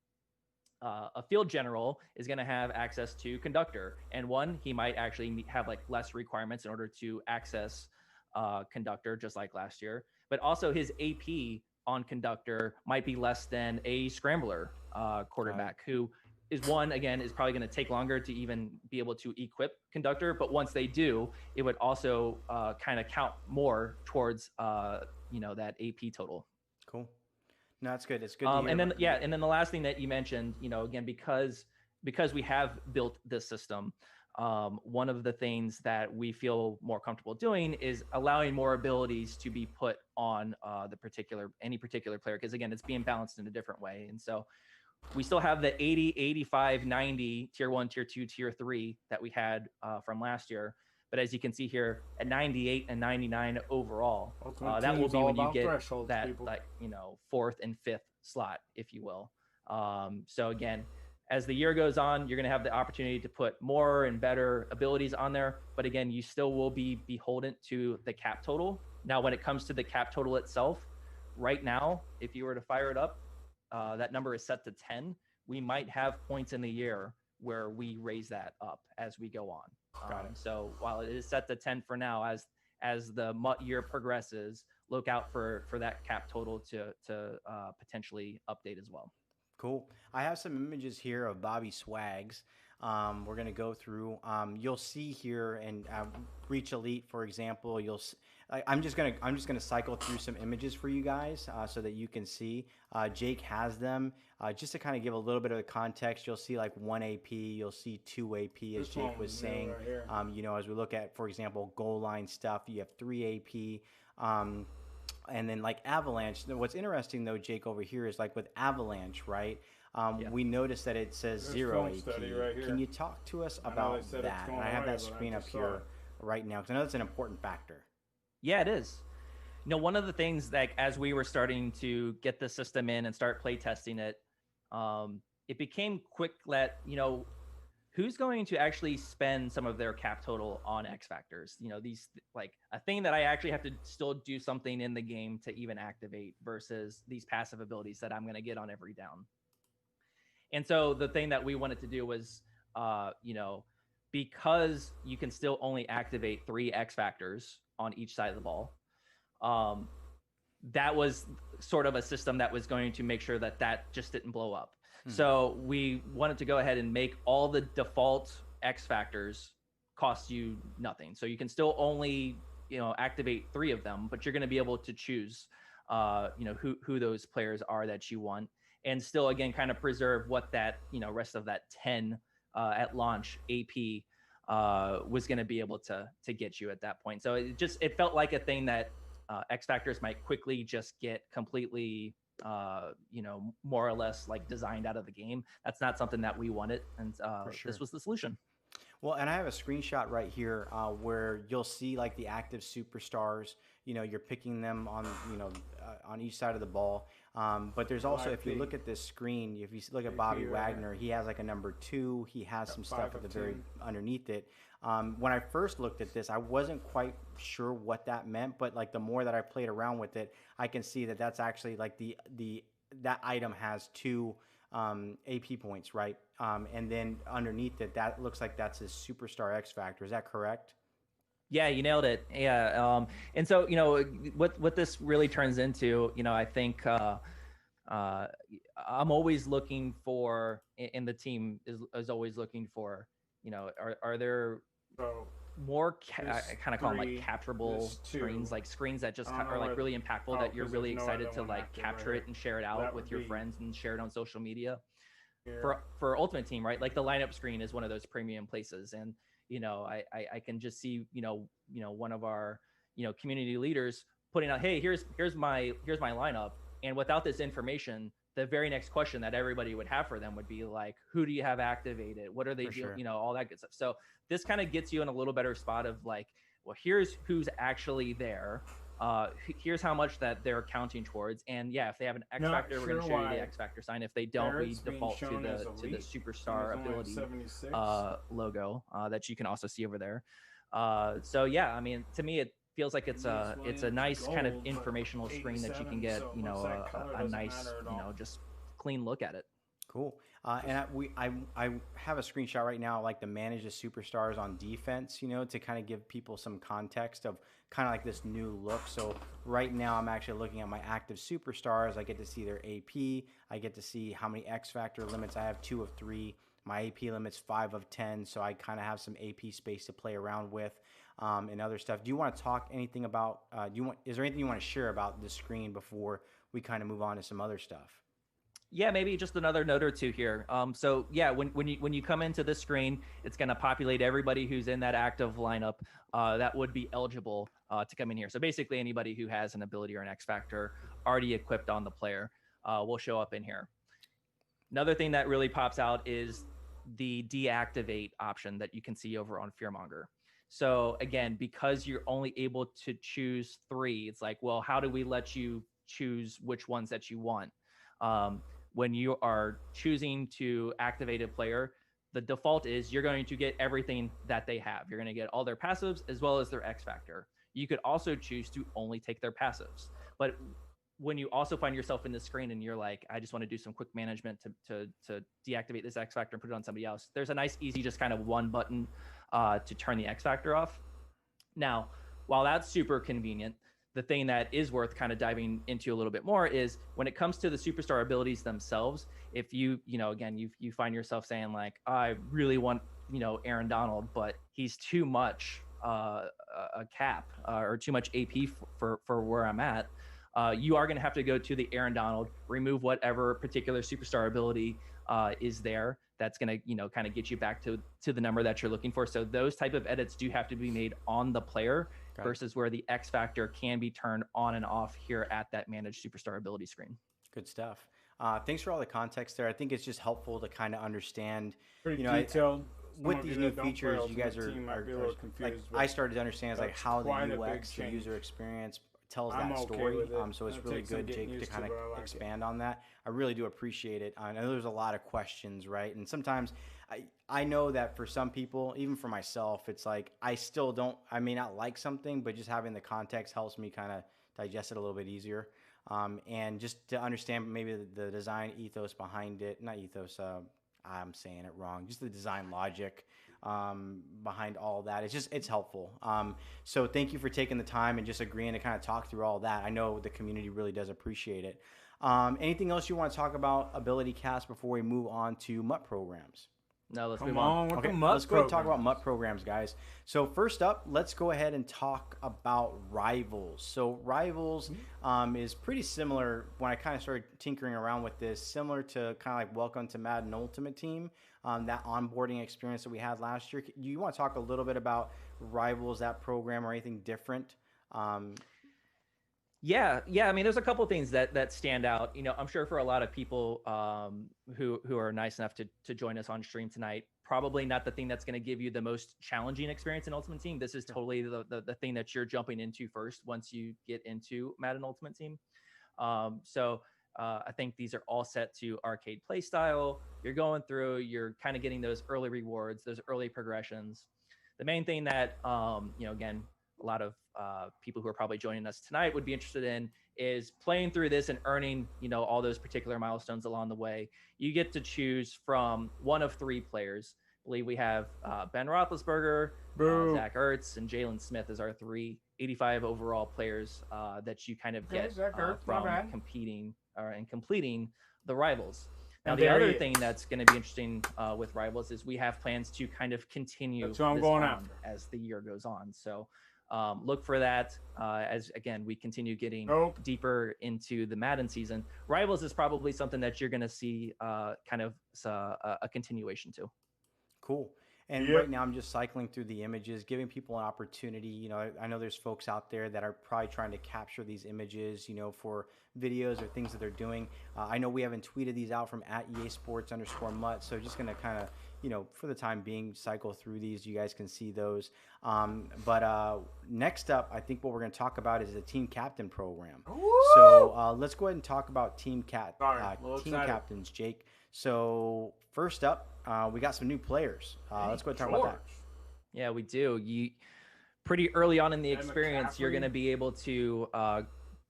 a field general is going to have access to conductor, and he might actually have like less requirements in order to access conductor, just like last year. But also his AP on conductor might be less than a scrambler quarterback, who is probably going to take longer to even be able to equip conductor. But once they do, it would also kind of count more towards that AP total. Cool. No, that's good. It's good to hear. And then the last thing that you mentioned, again, because we have built this system, one of the things that we feel more comfortable doing is allowing more abilities to be put on any particular player, because again, it's being balanced in a different way. And so we still have the 80, 85, 90, tier 1, tier 2, tier 3 that we had from last year. But as you can see here, at 98 and 99 overall, that will be when you get that, like, fourth and fifth slot, if you will. So again, as the year goes on, you're going to have the opportunity to put more and better abilities on there. But again, you still will be beholden to the cap total. Now, when it comes to the cap total itself, right now, if you were to fire it up, that number is set to 10. We might have points in the year where we raise that up as we go on. So while it is set to 10 for now, as the MUT year progresses, look out for that cap total to potentially update as well. Cool. I have some images here of Bobby Swags. We're going to go through. You'll see here, and Reach Elite, for example. I'm just gonna cycle through some images for you guys so that you can see. Jake has them. Just to kind of give a little bit of the context, you'll see like 1 AP, you'll see 2 AP, as Jake was saying. Right, as we look at, for example, goal line stuff, you have 3 AP. And then like Avalanche. What's interesting though, Jake, over here is like with Avalanche, right? We noticed that it says 0 AP. Right, can you talk to us about that? And I have that screen up here right now because I know that's an important factor. Yeah, it is. One of the things that as we were starting to get the system in and start play testing it, it became quick that, who's going to actually spend some of their cap total on X factors? These, like, a thing that I actually have to still do something in the game to even activate versus these passive abilities that I'm going to get on every down. And so the thing that we wanted to do was, because you can still only activate 3 X factors on each side of the ball, that was sort of a system that was going to make sure that just didn't blow up. So we wanted to go ahead and make all the default X factors cost you nothing. So you can still only, activate 3 of them, but you're going to be able to choose, who those players are that you want, and still, again, kind of preserve what that, rest of that 10 at launch AP was going to be able to get you at that point. So it felt like a thing that X factors might quickly just get completely, more or less like designed out of the game. That's not something that we wanted. And this was the solution. Well, and I have a screenshot right here where you'll see like the active superstars. You're picking them on, on each side of the ball. But there's also, if you look at this screen, if you look at Bobby Wagner, he has like a number 2. He has some stuff at the very underneath it. When I first looked at this, I wasn't quite sure what that meant, but like the more that I played around with it, I can see that that's actually like that item has 2 AP points, right? And then underneath it, that looks like that's his superstar X factor. Is that correct? Yeah, you nailed it. Yeah. And so, what this really turns into, I think I'm always looking for, and the team is always looking for, are there So more, I there's kind of call them like 3, capturable there's 2. screens, like screens that just I don't are know like where. really impactful, Oh, that you're because there's really no excited other to one like active right capture it here. and share it So out that with would your be friends and share it on social media. here. For Ultimate Team, right? Like the lineup screen is one of those premium places, and I can just see one of our community leaders putting out, hey, here's my lineup, and without this information, the very next question that everybody would have for them would be like, who do you have activated? What are they For doing? sure. All that good stuff. So this kind of gets you in a little better spot of like, well, here's who's actually there. Here's how much that they're counting towards, and yeah, if they have an X Not factor, we're sure going to show you the why X factor sign. If they don't, we Barrett's being default shown as to the elite when he's superstar only at ability 76. logo that you can also see over there. So yeah, I mean, to me, it feels like it's Denise a Williams nice kind of gold, but informational screen that you can 87, get, so it looks like color a doesn't nice, matter at all. just clean look at it. Cool. And I have a screenshot right now, like to manage the superstars on defense, to kind of give people some context of kind of like this new look. So right now I'm actually looking at my active superstars. I get to see their AP. I get to see how many X Factor limits I have, 2 of 3. My AP limit's 5 of 10. So I kind of have some AP space to play around with and other stuff. Do you want to talk anything about, is there anything you want to share about the screen before we kind of move on to some other stuff? Yeah, maybe just another note or two here. So yeah, when you come into this screen, it's going to populate everybody who's in that active lineup that would be eligible to come in here. So basically, anybody who has an ability or an X factor already equipped on the player will show up in here. Another thing that really pops out is the deactivate option that you can see over on Fearmonger. So again, because you're only able to choose 3, it's like, well, how do we let you choose which ones that you want? When you are choosing to activate a player, the default is you're going to get everything that they have. You're going to get all their passives as well as their X factor. You could also choose to only take their passives. But when you also find yourself in the screen and you're like, I just want to do some quick management to deactivate this X factor and put it on somebody else, there's a nice, easy, just kind of one button to turn the X factor off. Now, while that's super convenient, the thing that is worth kind of diving into a little bit more is when it comes to the superstar abilities themselves. If you again, you find yourself saying like, I really want, Aaron Donald, but he's too much a cap or too much AP for where I'm at. You are going to have to go to the Aaron Donald, remove whatever particular superstar ability is there. That's going to, kind of get you back to the number that you're looking for. So those type of edits do have to be made on the player versus where the X factor can be turned on and off here at that managed superstar ability screen. Good stuff. Thanks for all the context there. I think it's just helpful to kind of understand, Pretty detailed. with these new features, you guys are like, I started to understand is like how the UX, the user experience tells that story. So it's really good, Jake, to kind of expand on that. I really do appreciate it. I know there's a lot of questions, right? And sometimes I know that for some people, even for myself, it's like I may not like something, but just having the context helps me kind of digest it a little bit easier. And just to understand maybe the design ethos behind it, not ethos, I'm saying it wrong, just the design logic behind all that. It's helpful. So thank you for taking the time and just agreeing to kind of talk through all that. I know the community really does appreciate it. Anything else you want to talk about Ability Cast before we move on to MUT programs? No, let's move on. With Okay, the MUT let's go ahead and talk about MUT programs, guys. So first up, let's go ahead and talk about Rivals. So Rivals is pretty similar when I kind of started tinkering around with this, similar to kind of like Welcome to Madden Ultimate Team, that onboarding experience that we had last year. You want to talk a little bit about Rivals, that program, or anything different? Yeah. I mean, there's a couple of things that stand out. I'm sure for a lot of people who are nice enough to join us on stream tonight, probably not the thing that's going to give you the most challenging experience in Ultimate Team. This is totally the thing that you're jumping into first once you get into Madden Ultimate Team. So I think these are all set to arcade play style. You're going through, you're kind of getting those early rewards, those early progressions. The main thing that, again, a lot of people who are probably joining us tonight would be interested in is playing through this and earning, all those particular milestones along the way. You get to choose from one of 3 players. believe we have Ben Roethlisberger, Zach Ertz, and Jalen Smith as our 3 85 overall players that you kind of get from competing and completing the Rivals. Now, the other thing that's going to be interesting with Rivals is we have plans to kind of continue this round as the year goes on. So look for that as, again, we continue getting deeper into the Madden season. Rivals is probably something that you're going to see kind of a continuation to. Cool. And right now I'm just cycling through the images, giving people an opportunity. You know, I know there's folks out there that are probably trying to capture these images, you know, for videos or things that they're doing. I know we haven't tweeted these out from @EASports_MUT. So just going to kind of, you know, for the time being, cycle through these. You guys can see those. But next up, I think what we're going to talk about is the team captain program. Woo! So let's go ahead and talk about team captains, Jake. So first up, we got some new players. Let's go ahead and talk about that. Yeah, we do. Pretty early on in the experience, you're going to be able to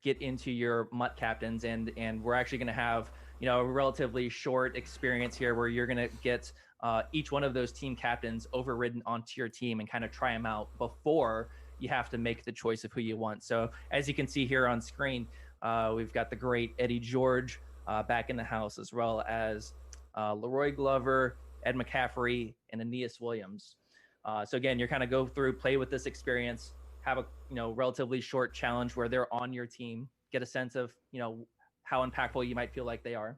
get into your MUT captains, and we're actually going to have, you know, a relatively short experience here where you're going to get each one of those team captains overridden onto your team and kind of try them out before you have to make the choice of who you want. So as you can see here on screen, we've got the great Eddie George back in the house, as well as Leroy Glover, Ed McCaffrey, and Aeneas Williams. So again, you're kind of go through, play with this experience, have a, you know, relatively short challenge where they're on your team, get a sense of, you know, how impactful you might feel like they are.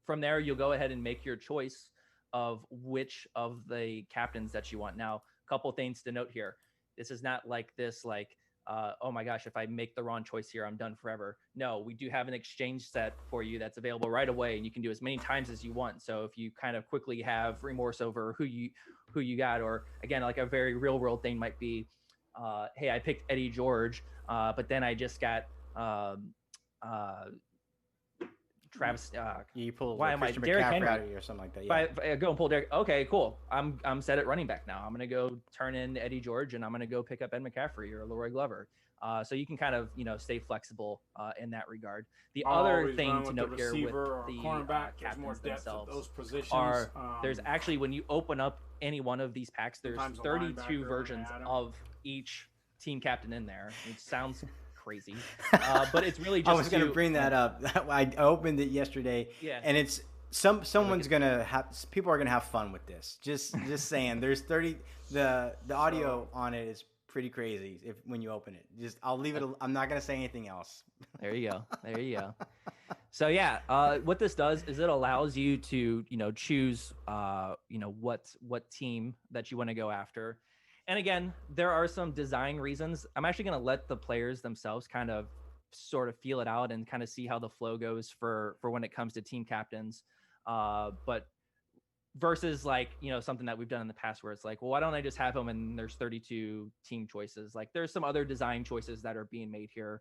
From there, you'll go ahead and make your choice of which of the captains that you want. Now, a couple things to note here. This is not like this, like, oh my gosh, if I make the wrong choice here, I'm done forever. No, we do have an exchange set for you that's available right away, and you can do as many times as you want. So if you kind of quickly have remorse over who you got, or again, like a very real world thing might be, hey, I picked Eddie George, but then I just got Travis. You pull why am I Derrick Henry out of you or something like that? Yeah. If I go and pull Derrick. Okay, cool. I'm set at running back now. I'm gonna go turn in Eddie George, and I'm gonna go pick up Ed McCaffrey or Leroy Glover. So you can kind of, you know, stay flexible in that regard. The other thing to note here with the captains themselves are there's actually, when you open up any one of these packs, there's 32 versions of each team captain in there. It sounds crazy, but it's really just. I was going to bring that up. I opened it yesterday, and it's someone's gonna have, people are gonna have fun with this. Just saying, there's 30. The audio on it is pretty crazy when you open it. I'll leave it. I'm not gonna say anything else. There you go. So yeah, what this does is it allows you to, you know, choose what team that you want to go after. And again, there are some design reasons. I'm actually going to let the players themselves kind of sort of feel it out and kind of see how the flow goes for when it comes to team captains. But versus, like, you know, something that we've done in the past where it's like, well, why don't I just have them and there's 32 team choices? Like, there's some other design choices that are being made here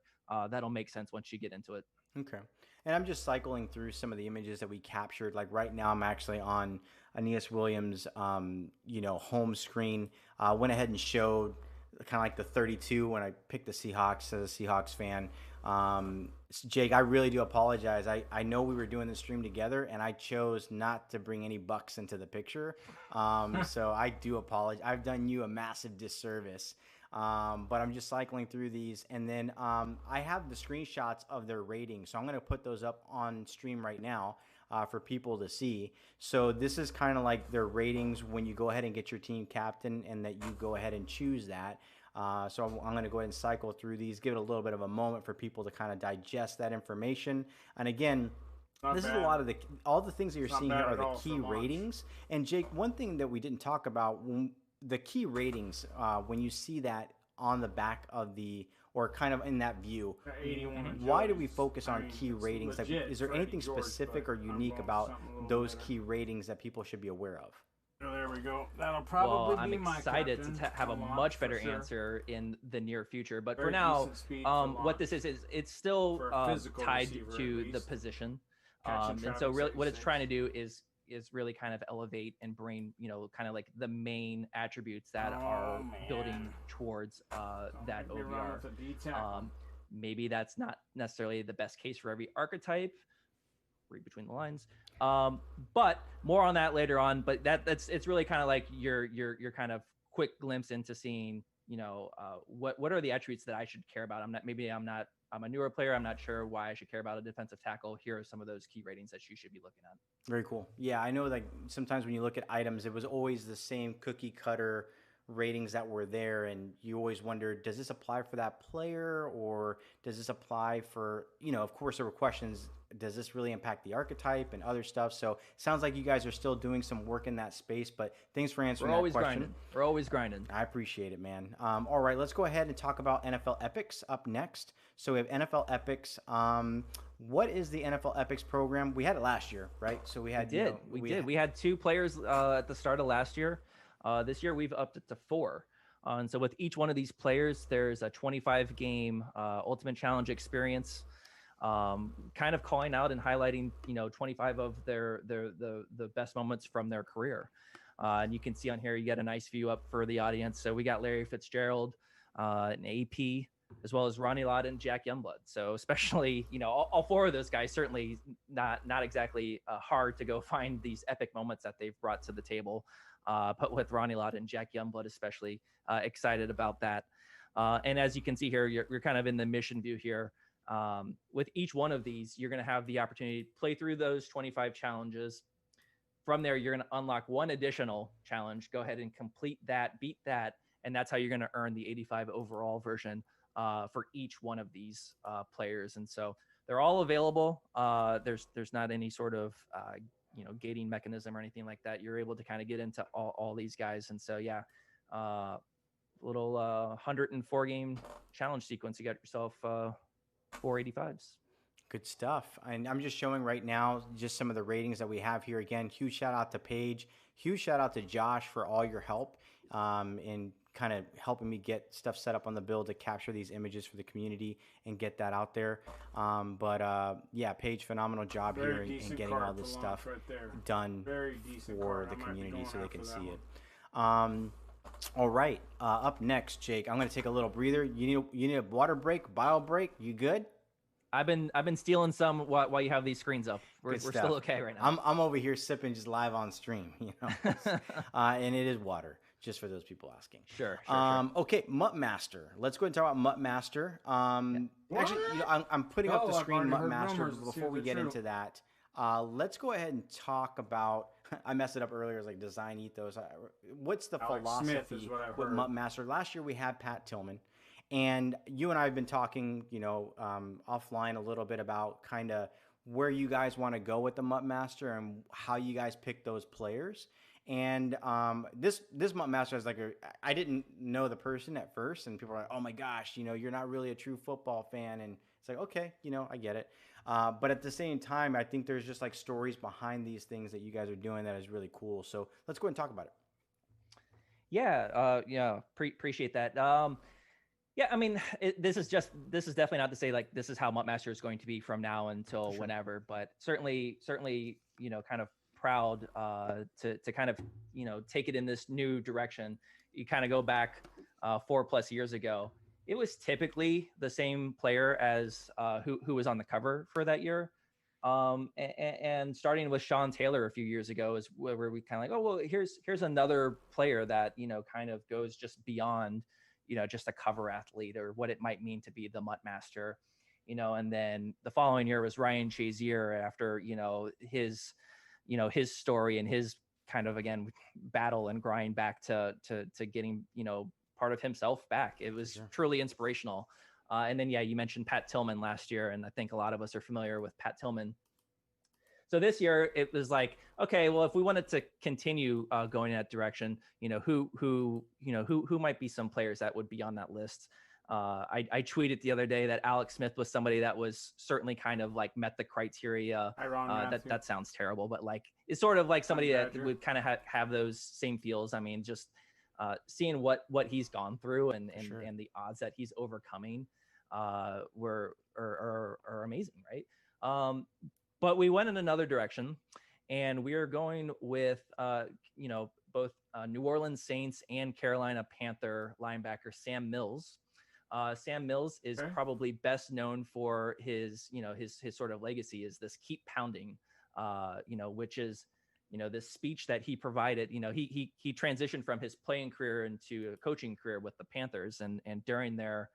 that'll make sense once you get into it. Okay. And I'm just cycling through some of the images that we captured. Like right now, I'm actually on Aeneas Williams, home screen. Went ahead and showed kind of like the 32 when I picked the Seahawks as a Seahawks fan. Jake, I really do apologize. I know we were doing the stream together, and I chose not to bring any Bucks into the picture. So I do apologize. I've done you a massive disservice. But I'm just cycling through these, and then I have the screenshots of their ratings, so I'm going to put those up on stream right now for people to see. So this is kind of like their ratings when you go ahead and get your team captain, and that you go ahead and choose that. So I'm going to go ahead and cycle through these, give it a little bit of a moment for people to kind of digest that information. And again, this is a lot of all the things that you're seeing here are the key ratings. And Jake, one thing that we didn't talk about, the key ratings, when you see that on the back of or kind of in that view, why do we focus on key ratings? Like, is there anything specific or unique about those key ratings that people should be aware of? Oh, there we go. That'll probably be I'm excited to have a much better answer in the near future. But for now, what this is it's still tied to the position. And so really what it's trying to do is really kind of elevate and bring, kind of like the main attributes that are building towards that OVR. Maybe that's not necessarily the best case for every archetype. Read between the lines. But more on that later on. But it's really kind of like your kind of quick glimpse into seeing, what are the attributes that I should care about. I'm a newer player. I'm not sure why I should care about a defensive tackle. Here are some of those key ratings that you should be looking at. Very cool. Yeah, I know, like, sometimes when you look at items, it was always the same cookie cutter ratings that were there, and you always wonder, does this apply for that player, or does this apply for, of course there were questions, does this really impact the archetype and other stuff? So sounds like you guys are still doing some work in that space, but thanks for answering that question. Grinding. We're always grinding. I appreciate it, man. All right, let's go ahead and talk about NFL Epics up next. So we have NFL Epics. What is the NFL Epics program? We had it last year, right? So we had. We had 2 players at the start of last year. This year we've upped it to 4. And so with each one of these players, there's a 25-game Ultimate Challenge experience, kind of calling out and highlighting, 25 of the best moments from their career. And you can see on here, you get a nice view up for the audience. So we got Larry Fitzgerald, an AP, as well as Ronnie Lott and Jack Youngblood. So especially, all 4 of those guys, certainly not exactly hard to go find these epic moments that they've brought to the table. But with Ronnie Lott and Jack Youngblood, especially excited about that. And as you can see here, you're kind of in the mission view here. With each one of these, you're going to have the opportunity to play through those 25 challenges. From there, you're going to unlock one additional challenge. Go ahead and complete that, beat that, and that's how you're going to earn the 85 overall version for each one of these players. And so they're all available. There's not any sort of gating mechanism or anything like that. You're able to kind of get into all these guys. And so, yeah, little 104 game challenge sequence. You got yourself 485s. Good stuff. And I'm just showing right now just some of the ratings that we have here. Again, huge shout out to Paige. Huge shout out to Josh for all your help in kind of helping me get stuff set up on the build to capture these images for the community and get that out there. Yeah, Paige, phenomenal job here in getting all this stuff done for the community so they can see it. All right, up next, Jake, I'm going to take a little breather. You need a water break, bio break. You good? I've been stealing some while you have these screens up. We're still okay right now. I'm over here sipping just live on stream, and it is water, just for those people asking. Sure. Okay, MUT Master. Let's go ahead and talk about MUT Master. Actually, I'm putting up the screen MUT Master before we get into that. Let's go ahead and talk about. I messed it up earlier. It was like design ethos. What's the philosophy with MUT Master? Last year we had Pat Tillman. And you and I have been talking, offline a little bit about kind of where you guys want to go with the MUT Master and how you guys pick those players. And this MUT Master is like I didn't know the person at first, and people are like, oh my gosh, you're not really a true football fan. And it's like, okay, I get it. But at the same time, I think there's just like stories behind these things that you guys are doing that is really cool. So let's go ahead and talk about it. Yeah. Appreciate that. Yeah, I mean, this is definitely not to say like this is how MUT Master is going to be from now until whenever, but certainly, kind of proud to kind of take it in this new direction. You kind of go back 4+ years ago. It was typically the same player as who was on the cover for that year, and starting with Sean Taylor a few years ago is where we kind of like, oh well, here's another player that kind of goes just beyond. Just a cover athlete or what it might mean to be the MUT Master, and then the following year was Ryan Shazier after, his story and his kind of, again, battle and grind back to getting, part of himself back. It was truly inspirational. And then, you mentioned Pat Tillman last year, and I think a lot of us are familiar with Pat Tillman. So this year it was like, okay, well, if we wanted to continue going in that direction, who might be some players that would be on that list. I tweeted the other day that Alex Smith was somebody that was certainly kind of like met the criteria. That sounds terrible, but like it's sort of like somebody that would kind of have those same feels. I mean, just seeing what he's gone through and the odds that he's overcoming are amazing, right? But we went in another direction, and we are going with, both New Orleans Saints and Carolina Panther linebacker Sam Mills. Sam Mills is probably best known for his sort of legacy is this keep pounding which is, this speech that he provided. He transitioned from his playing career into a coaching career with the Panthers, and during their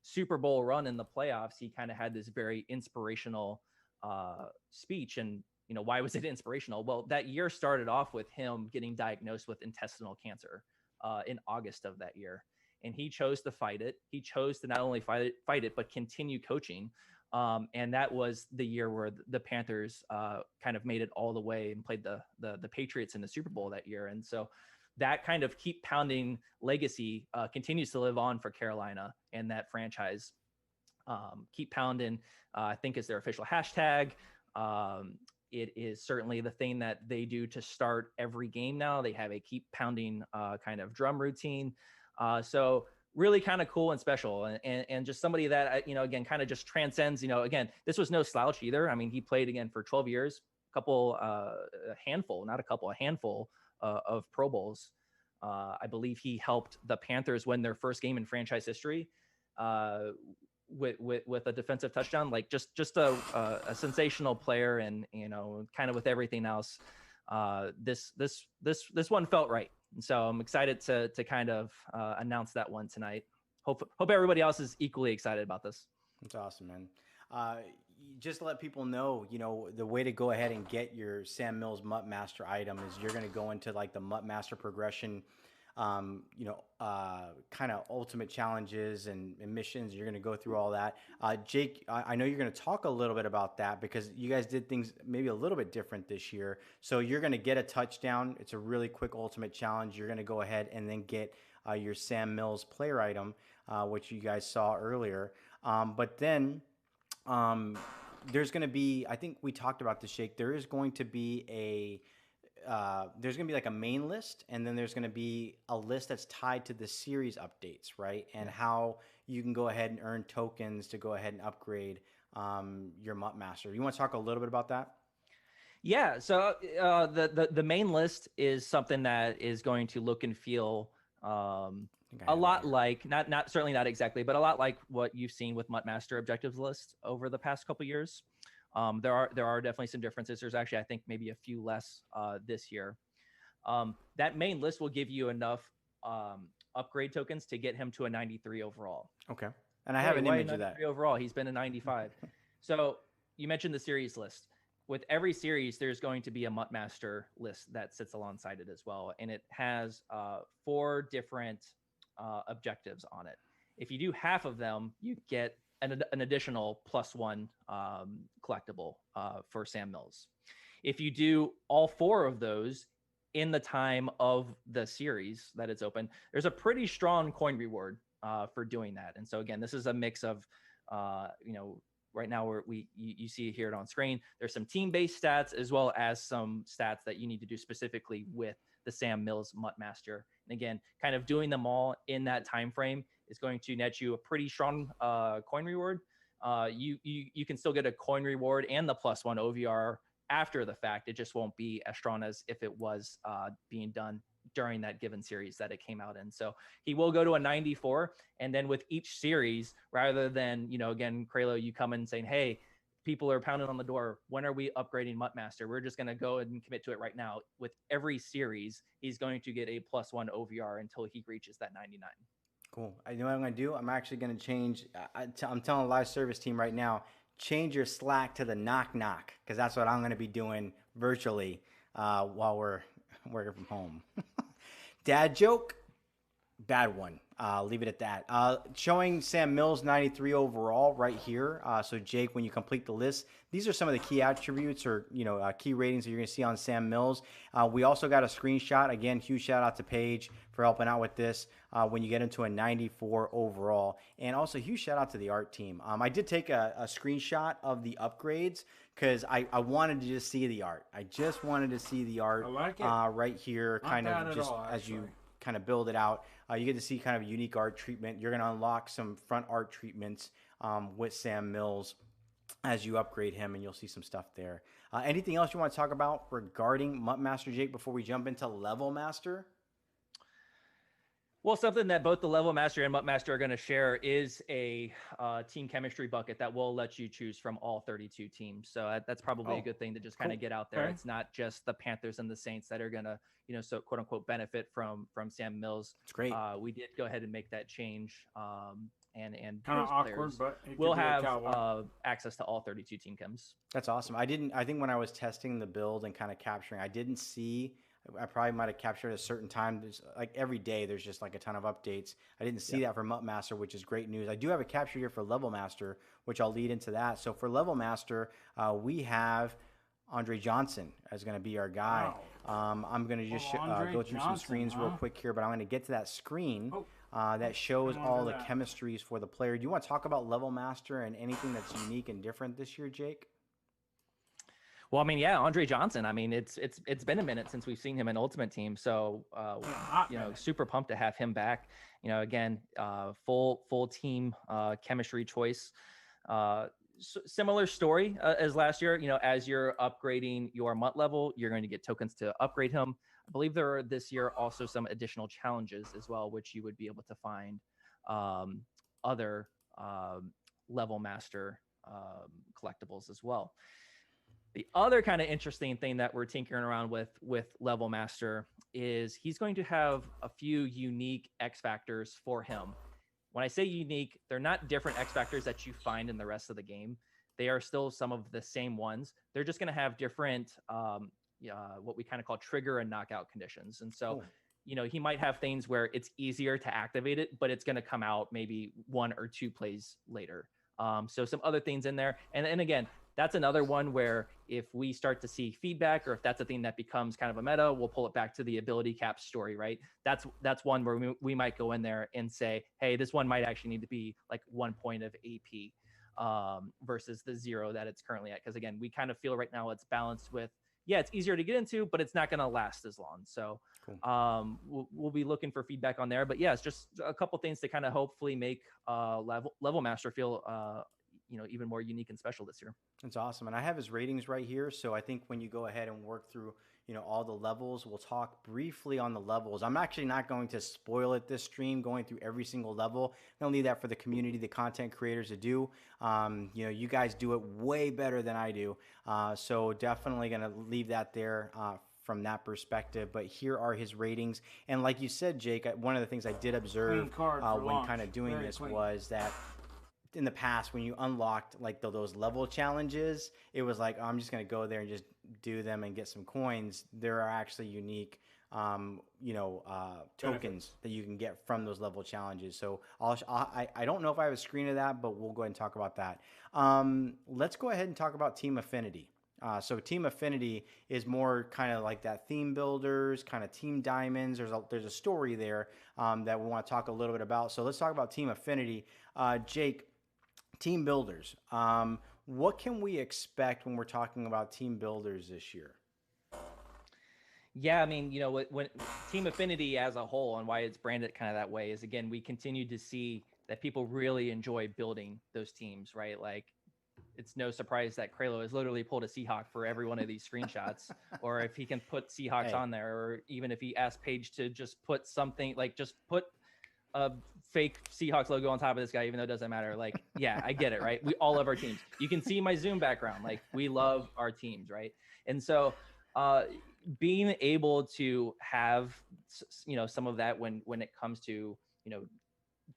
Super Bowl run in the playoffs, he kind of had this very inspirational speech. And why was it inspirational? Well, that year started off with him getting diagnosed with intestinal cancer in August of that year, and he chose to fight it. He chose to not only fight it, but continue coaching. And that was the year where the Panthers kind of made it all the way and played the Patriots in the Super Bowl that year. And so that kind of keep pounding legacy continues to live on for Carolina, and that franchise. Keep pounding, I think, is their official hashtag. It is certainly the thing that they do to start every game now. They have a keep pounding kind of drum routine. So really kind of cool and special, and just somebody that, again, kind of just transcends, again, this was no slouch either. I mean, he played again for 12 years, a handful of Pro Bowls. I believe he helped the Panthers win their first game in franchise history with a defensive touchdown. Like just a sensational player, and kind of with everything else, this one felt right. And so I'm excited to kind of announce that one tonight. Hope everybody else is equally excited about this. That's awesome, man. Just to let people know, the way to go ahead and get your Sam Mills MUT Master item is you're going to go into like the MUT Master progression, kind of ultimate challenges and missions. You're going to go through all that. Jake, I know you're going to talk a little bit about that because you guys did things maybe a little bit different this year. So you're going to get a touchdown. It's a really quick ultimate challenge. You're going to go ahead and then get your Sam Mills player item, which you guys saw earlier. But then there's going to be, I think we talked about this, Jake, there is going to be there's going to be like a main list, and then there's going to be a list that's tied to the series updates, right? And how you can go ahead and earn tokens to go ahead and upgrade your MUT Master. You want to talk a little bit about that? Yeah. So the main list is something that is going to look and feel a lot like, not certainly not exactly, but a lot like what you've seen with MUT Master objectives list over the past couple years. There are definitely some differences. There's actually, I think, maybe a few less this year. That main list will give you enough upgrade tokens to get him to a 93 overall. Okay. And I have an image of that. Overall, he's been a 95. So you mentioned the series list. With every series, there's going to be a MUT Master list that sits alongside it as well. And it has 4 different objectives on it. If you do half of them, you get an additional +1 collectible for Sam Mills. If you do all 4 of those in the time of the series that it's open, there's a pretty strong coin reward for doing that. And so again, this is a mix of, right now you see it here on screen. There's some team-based stats as well as some stats that you need to do specifically with the Sam Mills MUT Master. And again, kind of doing them all in that time frame is going to net you a pretty strong coin reward. You can still get a coin reward and the +1 OVR after the fact. It just won't be as strong as if it was being done during that given series that it came out in. So he will go to a 94. And then with each series, rather than, again, Kralo, you come in saying, hey, people are pounding on the door, when are we upgrading MUT Master? We're just going to go and commit to it right now. With every series, he's going to get a +1 OVR until he reaches that 99. Cool. I know what I'm going to do. I'm actually going to change. I'm telling the live service team right now, change your Slack to the knock knock, because that's what I'm going to be doing virtually while we're working from home. Dad joke, bad one. Leave it at that. Showing Sam Mills 93 overall right here. So Jake, when you complete the list, these are some of the key attributes or key ratings that you're going to see on Sam Mills. We also got a screenshot. Again, huge shout out to Paige for helping out with this. When you get into a 94 overall, and also huge shout out to the art team. I did take a screenshot of the upgrades because I wanted to just see the art. I just wanted to see the art right here, kind of just as you kind of build it out. You get to see kind of a unique art treatment. You're going to unlock some front art treatments with Sam Mills as you upgrade him, and you'll see some stuff there. Anything else you want to talk about regarding MUT Master, Jake, before we jump into Level Master? Well, something that both the Level Master and MUT Master are going to share is a team chemistry bucket that will let you choose from all 32 teams. So that's probably a good thing to just kind of get out there. Okay. It's not just the Panthers and the Saints that are going to, so quote unquote benefit from Sam Mills. It's great. We did go ahead and make that change. And kind of awkward, but we'll have access to all 32 team chems. That's awesome. I think when I was testing the build and kind of capturing, I didn't see. I probably might have captured at a certain time. There's like every day, there's just like a ton of updates. I didn't see that for MUT Master, which is great news. I do have a capture here for Level Master, which I'll lead into that. So for Level Master, we have Andre Johnson as going to be our guy. Wow. I'm going to just go through some screens real quick here, but I'm going to get to that screen that shows all the chemistries for the player. Do you want to talk about Level Master and anything that's unique and different this year, Jake? Well, I mean, yeah, Andre Johnson. I mean, it's been a minute since we've seen him in Ultimate Team, so super pumped to have him back. Again, full team chemistry choice. Similar story as last year. As you're upgrading your MUT level, you're going to get tokens to upgrade him. I believe there are this year also some additional challenges as well, which you would be able to find other Level Master collectibles as well. The other kind of interesting thing that we're tinkering around with Level Master is he's going to have a few unique X factors for him. When I say unique, they're not different X factors that you find in the rest of the game. They are still some of the same ones. They're just going to have different, what we kind of call trigger and knockout conditions. And so, he might have things where it's easier to activate it, but it's going to come out maybe 1 or 2 plays later. So some other things in there. And again, that's another one where if we start to see feedback or if that's a thing that becomes kind of a meta, we'll pull it back to the ability cap story, right? That's one where we might go in there and say, hey, this one might actually need to be like 1 point of AP versus the 0 that it's currently at. Because again, we kind of feel right now it's balanced with, it's easier to get into, but it's not going to last as long. So we'll be looking for feedback on there. But it's just a couple things to kind of hopefully make Level Master feel even more unique and special this year. That's awesome. And I have his ratings right here. So I think when you go ahead and work through, all the levels, we'll talk briefly on the levels. I'm actually not going to spoil it this stream, going through every single level. I'll leave that for the community, the content creators to do. You guys do it way better than I do. So definitely going to leave that there from that perspective. But here are his ratings. And like you said, Jake, one of the things I did observe when kind of doing this was that in the past, when you unlocked like those level challenges, it was like, I'm just going to go there and just do them and get some coins. There are actually unique, tokens that you can get from those level challenges. So I don't know if I have a screen of that, but we'll go ahead and talk about that. Let's go ahead and talk about Team Affinity. So Team Affinity is more kind of like that theme builders, kind of Team Diamonds. There's a story there that we want to talk a little bit about. So let's talk about Team Affinity. Jake, team builders. What can we expect when we're talking about team builders this year? Yeah, I mean, when Team Affinity as a whole and why it's branded kind of that way is, again, we continue to see that people really enjoy building those teams, right? Like, it's no surprise that Kralo has literally pulled a Seahawk for every one of these screenshots, or if he can put Seahawks on there, or even if he asked Paige to just put something, like just put a fake Seahawks logo on top of this guy, even though it doesn't matter. Like, I get it, right? We all love our teams. You can see my Zoom background. Like, we love our teams, right? And so being able to have, some of that when it comes to,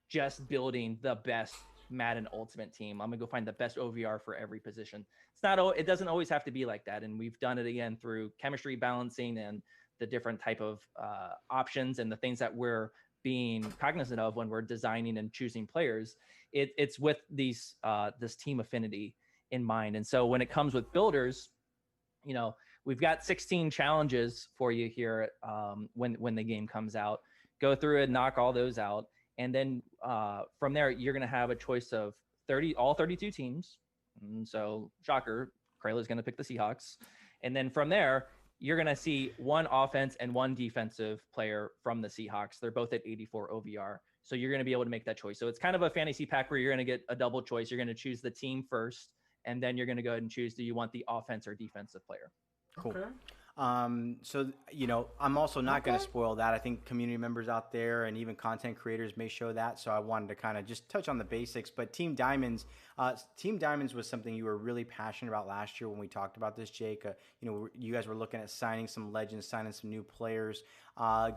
just building the best Madden Ultimate team. I'm gonna go find the best OVR for every position. It doesn't always have to be like that. And we've done it again through chemistry balancing and the different type of options and the things that we're being cognizant of when we're designing and choosing players. It's with these this Team Affinity in mind. And so when it comes with builders, we've got 16 challenges for you here when the game comes out. Go through it, knock all those out. And then from there, you're going to have a choice of all 32 teams. And so, shocker, Krayla's going to pick the Seahawks. And then from there, you're going to see one offense and one defensive player from the Seahawks. They're both at 84 OVR. So you're going to be able to make that choice. So it's kind of a fantasy pack where you're going to get a double choice. You're going to choose the team first, and then you're going to go ahead and choose, do you want the offense or defensive player? Cool. Okay. So, I'm also not going to spoil that. I think community members out there and even content creators may show that. So I wanted to kind of just touch on the basics. But Team Diamonds was something you were really passionate about last year when we talked about this, Jake. You guys were looking at signing some legends, signing some new players.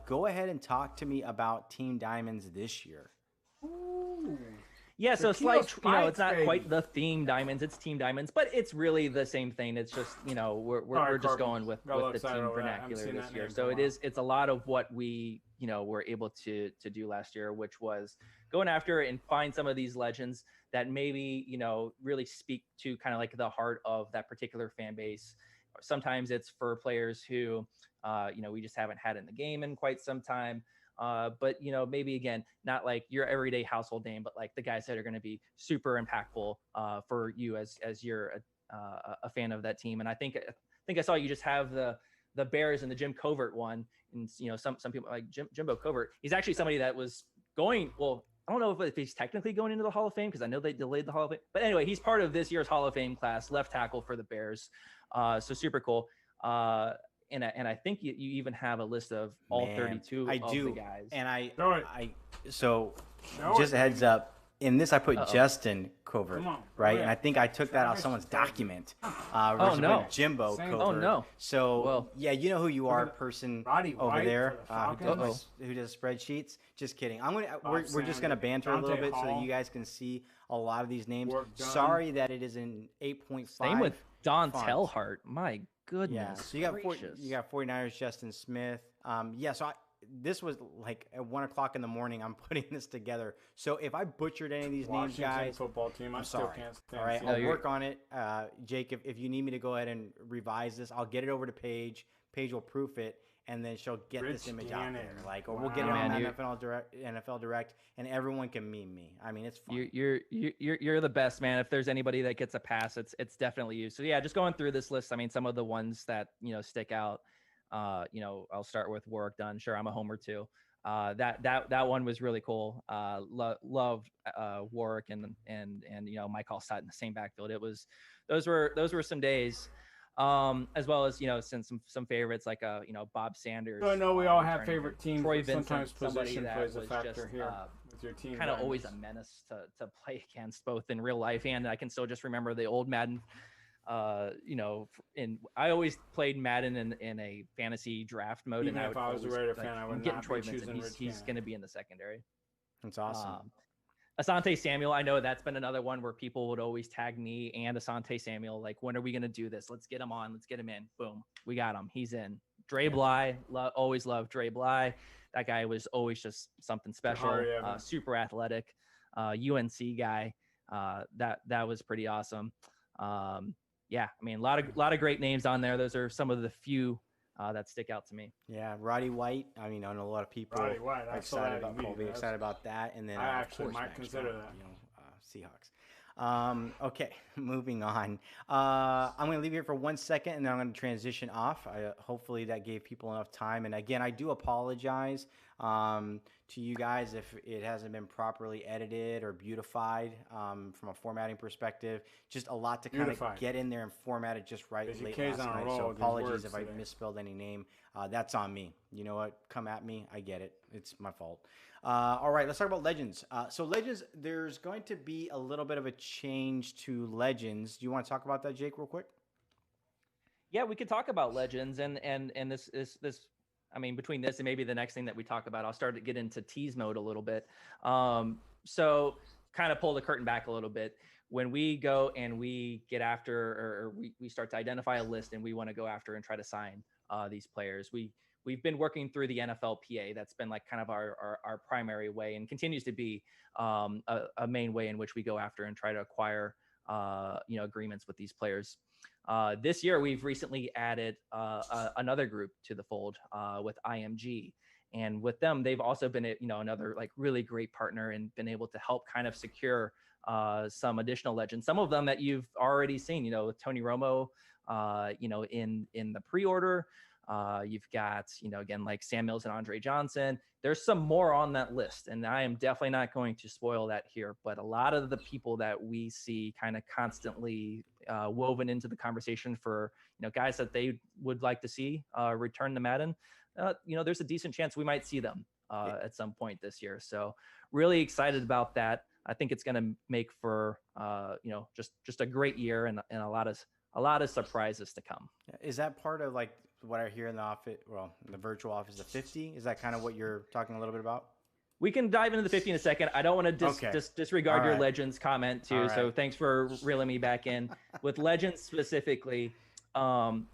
Go ahead and talk to me about Team Diamonds this year. Ooh. Yeah, so Tequila slight, it's not baby. quite the theme Diamonds, it's Team Diamonds, but it's really the same thing. It's just, we're just going with the team vernacular this year. So it's a lot of what we, were able to do last year, which was going after and find some of these legends that maybe, really speak to kind of like the heart of that particular fan base. Sometimes it's for players who, we just haven't had in the game in quite some time. But maybe again, not like your everyday household name, but like the guys that are going to be super impactful for you as you're a fan of that team. And I think I saw you just have the Bears and the Jim Covert one, and some people like Jimbo Covert. He's actually somebody that was going. Well, I don't know if he's technically going into the Hall of Fame because I know they delayed the Hall of Fame. But anyway, he's part of this year's Hall of Fame class, left tackle for the Bears. So super cool. And I think you even have a list of all 32 of the guys. And just a heads up. In this, I put Justin Covert, right? And I think I took that out of someone's document. Jimbo Covert. Oh, no. So, yeah, you know who you are, person over there who does spreadsheets. Just kidding. We're just going to banter a little bit so that you guys can see a lot of these names. Sorry that it is in 8.5. Same with Don Telhart. My goodness. Yeah, so you got 49ers, Justin Smith. This was like at 1 o'clock in the morning. I'm putting this together. So if I butchered any of these names, guys, football team, I'm sorry. Still can't stand. All right, I'll work on it. Jake, if you need me to go ahead and revise this, I'll get it over to Paige. Paige will proof it, and then she'll get this image out there. Or we'll get it on NFL Direct, and everyone can meme me. I mean, it's fun. You're the best, man. If there's anybody that gets a pass, it's definitely you. So yeah, just going through this list. I mean, some of the ones that stick out. I'll start with Warwick Dunn. Sure, I'm a homer too. That one was really cool. Loved Warwick and Mike Allstott in the same backfield. Those were some days. As well as some favorites like Bob Sanders. I know we all have favorite teams. Troy Vincent, sometimes position plays a factor here with your team. Kind of always a menace to play against, both in real life and I can still just remember the old Madden. I always played Madden in a fantasy draft mode. Even if I was a Raider fan, I would not Troy Vincent. He's going to be in the secondary. That's awesome. Asante Samuel, I know that's been another one where people would always tag me and Asante Samuel. Like, when are we going to do this? Let's get him on. Let's get him in. Boom. We got him. He's in. Dre Bly, always loved Dre Bly. That guy was always just something special. Super athletic. UNC guy. That was pretty awesome. Yeah, I mean, a lot of great names on there. Those are some of the few that stick out to me. Yeah, Roddy White. I mean, I know a lot of people are excited about that. And then I actually might consider that. Seahawks. Okay, moving on. I'm going to leave here for 1 second, and then I'm going to transition off. Hopefully that gave people enough time. And again, I do apologize to you guys if it hasn't been properly edited or beautified from a formatting perspective. Just a lot to kind of get in there and format it just right late last night. So apologies if I misspelled any name. That's on me. You know what? Come at me. I get it. It's my fault. All right, let's talk about Legends. So Legends, there's going to be a little bit of a change to Legends. Do you want to talk about that, Jake, real quick? Yeah, we could talk about Legends and this. I mean, between this and maybe the next thing that we talk about, I'll start to get into tease mode a little bit. So kind of pull the curtain back a little bit. When we go and we get after, or we start to identify a list and we want to go after and try to sign these players, we've been working through the NFLPA. That's been like kind of our primary way and continues to be a main way in which we go after and try to acquire agreements with these players. This year, we've recently added another group to the fold with IMG. And with them, they've also been, another like really great partner and been able to help kind of secure some additional legends. Some of them that you've already seen, with Tony Romo, in the pre-order. You've got, again, like Sam Mills and Andre Johnson. There's some more on that list, and I am definitely not going to spoil that here. But a lot of the people that we see kind of constantly woven into the conversation for, guys that they would like to see return to Madden, there's a decent chance we might see them at some point this year. So really excited about that. I think it's going to make for, just a great year and a lot of surprises to come. Is that part of like what I hear in the office? Well, in the virtual office, the 50. Is that kind of what you're talking a little bit about? We can dive into the 50 in a second. I don't want to disregard your Legends comment too. So thanks for reeling me back in. With Legends specifically,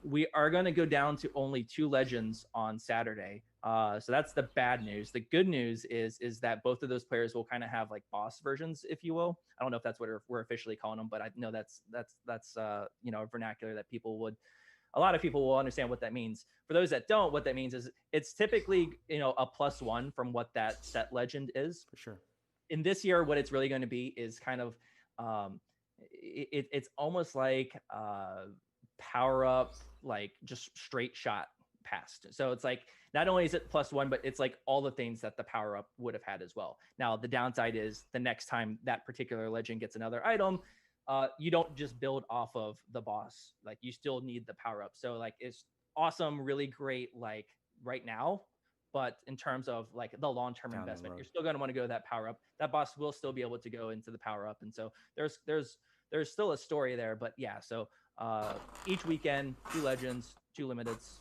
we are going to go down to only 2 Legends on Saturday. So that's the bad news. The good news is that both of those players will kind of have like boss versions, if you will. I don't know if that's what we're officially calling them, but I know that's a vernacular that a lot of people will understand what that means. For those that don't, what that means is it's typically, a +1 from what that set legend is. For sure. In this year, what it's really going to be is kind of, it's almost like power up, like just straight shot past. So it's like, not only is it +1, but it's like all the things that the power up would have had as well. Now, the downside is the next time that particular legend gets another item, you don't just build off of the boss. Like, you still need the power up. So like, it's awesome, really great, like right now, but in terms of like the long-term investment, you're still going to want to go to that power up. That boss will still be able to go into the power up. And so there's still a story there, but yeah. So each weekend, 2 Legends, 2 limiteds.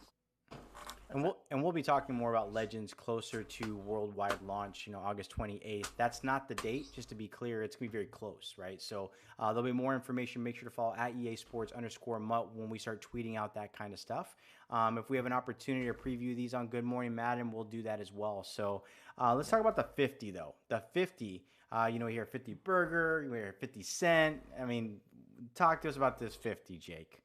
And we'll be talking more about Legends closer to worldwide launch, August 28th. That's not the date, just to be clear. It's going to be very close, right? So there'll be more information. Make sure to follow at EA Sports_MUT when we start tweeting out that kind of stuff. If we have an opportunity to preview these on Good Morning Madden, we'll do that as well. So let's talk about the 50, though. The 50, you hear 50 burger, you hear 50 cent. I mean, talk to us about this 50, Jake.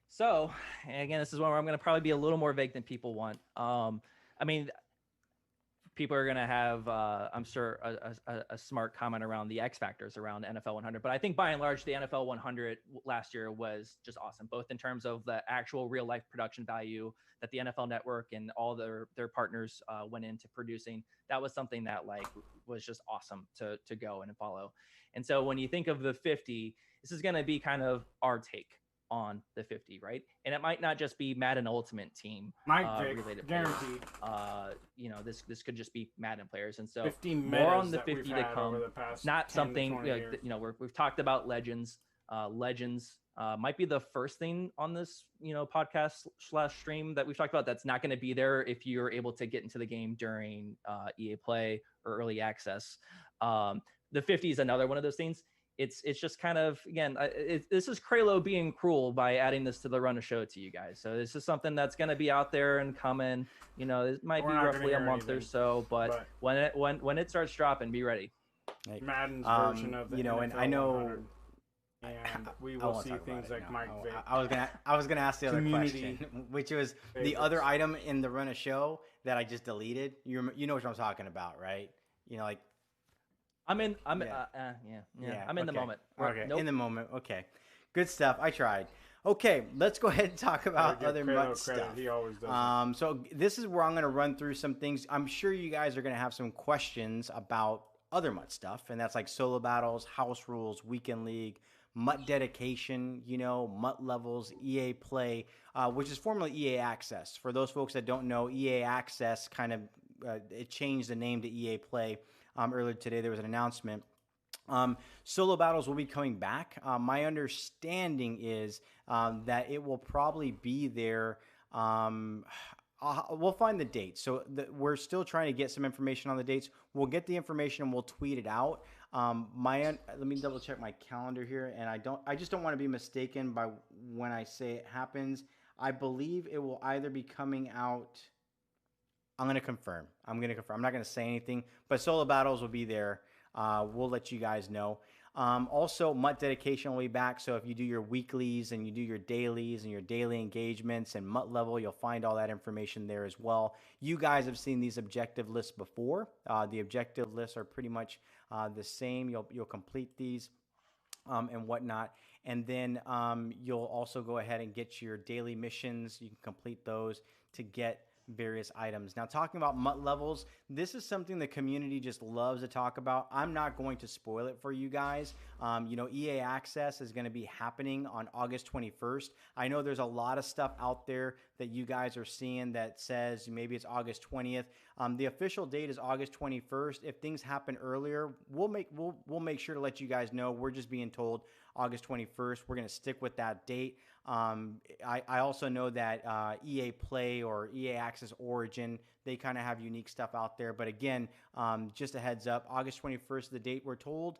So, again, this is one where I'm going to probably be a little more vague than people want. I mean, people are going to have, I'm sure, a smart comment around the X factors around NFL 100. But I think by and large, the NFL 100 last year was just awesome, both in terms of the actual real life production value that the NFL Network and all their partners went into producing. That was something that like was just awesome to go and follow. And so when you think of the 50, this is going to be kind of our take on the 50, right? And it might not just be Madden Ultimate Team related guaranteed. This could just be Madden players, and so 50 more on the 50 to come. Not 10 something we've talked about Legends. Legends might be the first thing on this podcast / stream that we've talked about that's not going to be there if you're able to get into the game during EA Play or early access. The 50 is another one of those things. It's just kind of, again, this is Kralo being cruel by adding this to the run of show to you guys. So this is something that's going to be out there and coming. It might be roughly a month or so, but when it starts dropping, be ready. Madden's version of the NFL and I know, 100. And we will see things like Mike Vick. I was gonna ask the other question, which was the other item in the run of show that I just deleted. You know what I'm talking about, right? Like. I'm in the moment. Okay. Nope. In the moment. Okay. Good stuff. I tried. Okay. Let's go ahead and talk about other MUT stuff. He always does. So this is where I'm going to run through some things. I'm sure you guys are going to have some questions about other MUT stuff. And that's like solo battles, house rules, weekend league, MUT dedication, MUT levels, EA Play, which is formerly EA Access. For those folks that don't know, EA Access kind of, it changed the name to EA Play. Earlier today, there was an announcement. Solo battles will be coming back. My understanding is that it will probably be there. We'll find the date. So we're still trying to get some information on the dates. We'll get the information and we'll tweet it out. Let me double check my calendar here, and I just don't want to be mistaken by when I say it happens. I believe it will either be coming out. I'm going to confirm. I'm not going to say anything, but solo battles will be there. We'll let you guys know. Also, MUT dedication will be back. So if you do your weeklies and you do your dailies and your daily engagements and MUT level, you'll find all that information there as well. You guys have seen these objective lists before. The objective lists are pretty much the same. You'll complete these and whatnot. And then you'll also go ahead and get your daily missions. You can complete those to get various items. Now, talking about MUT levels, this is something the community just loves to talk about. I'm not going to spoil it for you guys. EA Access is going to be happening on August 21st. I know there's a lot of stuff out there that you guys are seeing that says maybe it's August 20th. The official date is August 21st. If things happen earlier, we'll make sure to let you guys know. We're just being told August 21st. We're going to stick with that date. I also know that EA Play or EA Access Origin, they kind of have unique stuff out there. But again, just a heads up, August 21st is the date we're told.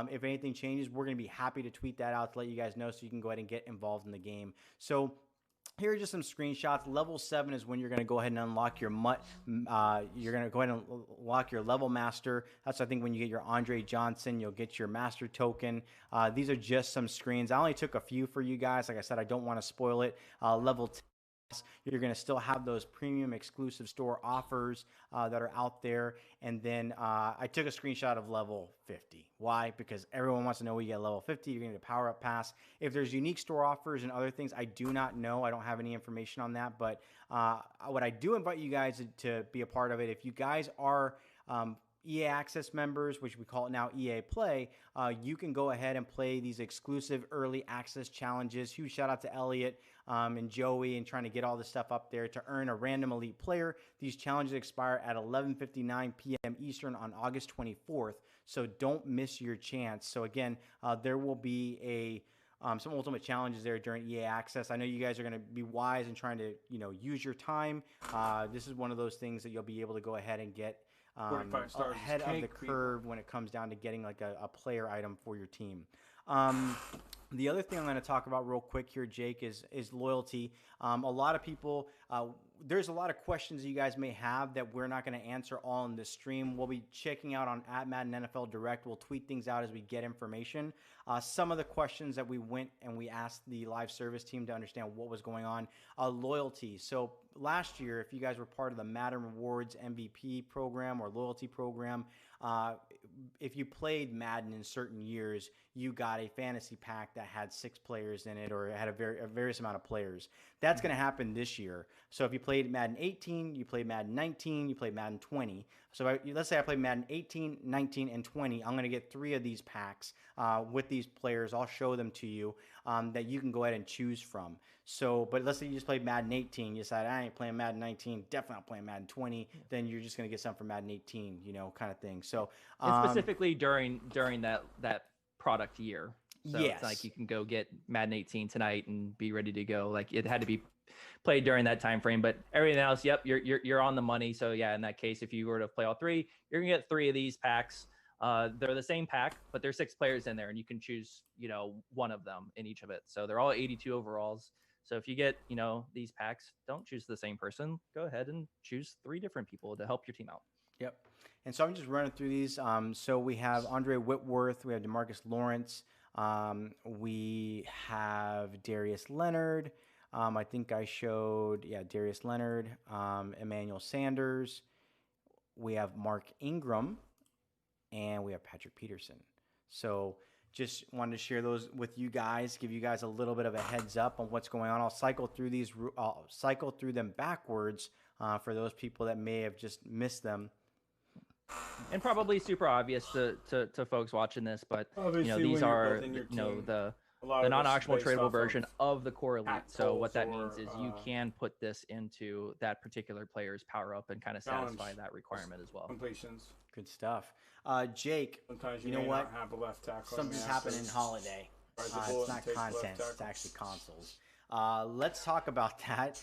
If anything changes, we're going to be happy to tweet that out to let you guys know so you can go ahead and get involved in the game. So here are just some screenshots. Level 7 is when you're going to go ahead and unlock your MUT. You're going to go ahead and unlock your level master. That's, I think, when you get your Andre Johnson, you'll get your master token. These are just some screens. I only took a few for you guys. Like I said, I don't want to spoil it. Level 10. You're going to still have those premium exclusive store offers that are out there. And then I took a screenshot of level 50. Why? Because everyone wants to know when you get level 50. You're going to get a power-up pass. If there's unique store offers and other things, I do not know. I don't have any information on that. But what I do invite you guys to be a part of it, if you guys are EA Access members, which we call it now EA Play, you can go ahead and play these exclusive early access challenges. Huge shout out to Elliot and Joey and trying to get all this stuff up there to earn a random elite player. These challenges expire at 11:59 p.m. Eastern on August 24th, so don't miss your chance. So again, there will be some ultimate challenges there during EA Access. I know you guys are going to be wise in trying to use your time. This is one of those things that you'll be able to go ahead and get ahead of the curve when it comes down to getting like a player item for your team. The other thing I'm going to talk about real quick here, Jake, is loyalty. A lot of people, there's a lot of questions that you guys may have that we're not going to answer all in this stream. We'll be checking out on @Madden NFL Direct. We'll tweet things out as we get information. Some of the questions that we went and we asked the live service team to understand what was going on. Loyalty. So last year, if you guys were part of the Madden Rewards MVP program or loyalty program, if you played Madden in certain years, you got a fantasy pack that had 6 players in it or had a various amount of players. That's going to happen this year. So if you played Madden 18, you played Madden 19, you played Madden 20. So let's say I played Madden 18, 19, and 20. I'm going to get 3 of these packs with these players. I'll show them to you that you can go ahead and choose from. So, but let's say you just played Madden 18. You decide, I ain't playing Madden 19, definitely not playing Madden 20. Then you're just going to get something from Madden 18, kind of thing. So, and specifically during that product year. So yes. It's like you can go get Madden 18 tonight and be ready to go. Like it had to be played during that time frame, but everything else, yep, you're on the money. So yeah, in that case, if you were to play all 3, you're gonna get 3 of these packs. They're the same pack, but there's 6 players in there, and you can choose, one of them in each of it. So they're all 82 overalls. So if you get, these packs, don't choose the same person. Go ahead and choose 3 different people to help your team out. Yep. And so I'm just running through these. So we have Andre Whitworth, we have DeMarcus Lawrence, we have Darius Leonard. I think I showed, Darius Leonard, Emmanuel Sanders. We have Mark Ingram, and we have Patrick Peterson. So just wanted to share those with you guys, give you guys a little bit of a heads up on what's going on. I'll cycle through them backwards for those people that may have just missed them. And probably super obvious to folks watching this, but Obviously, these are the non-auctional tradable version of the core elite. So what that means is you can put this into that particular player's power up and kind of satisfy that requirement as well. Completions. Good stuff. Jake, sometimes you know what? Have a left tackle. Something's happening in Holiday. It's not content. It's actually consoles. Let's talk about that.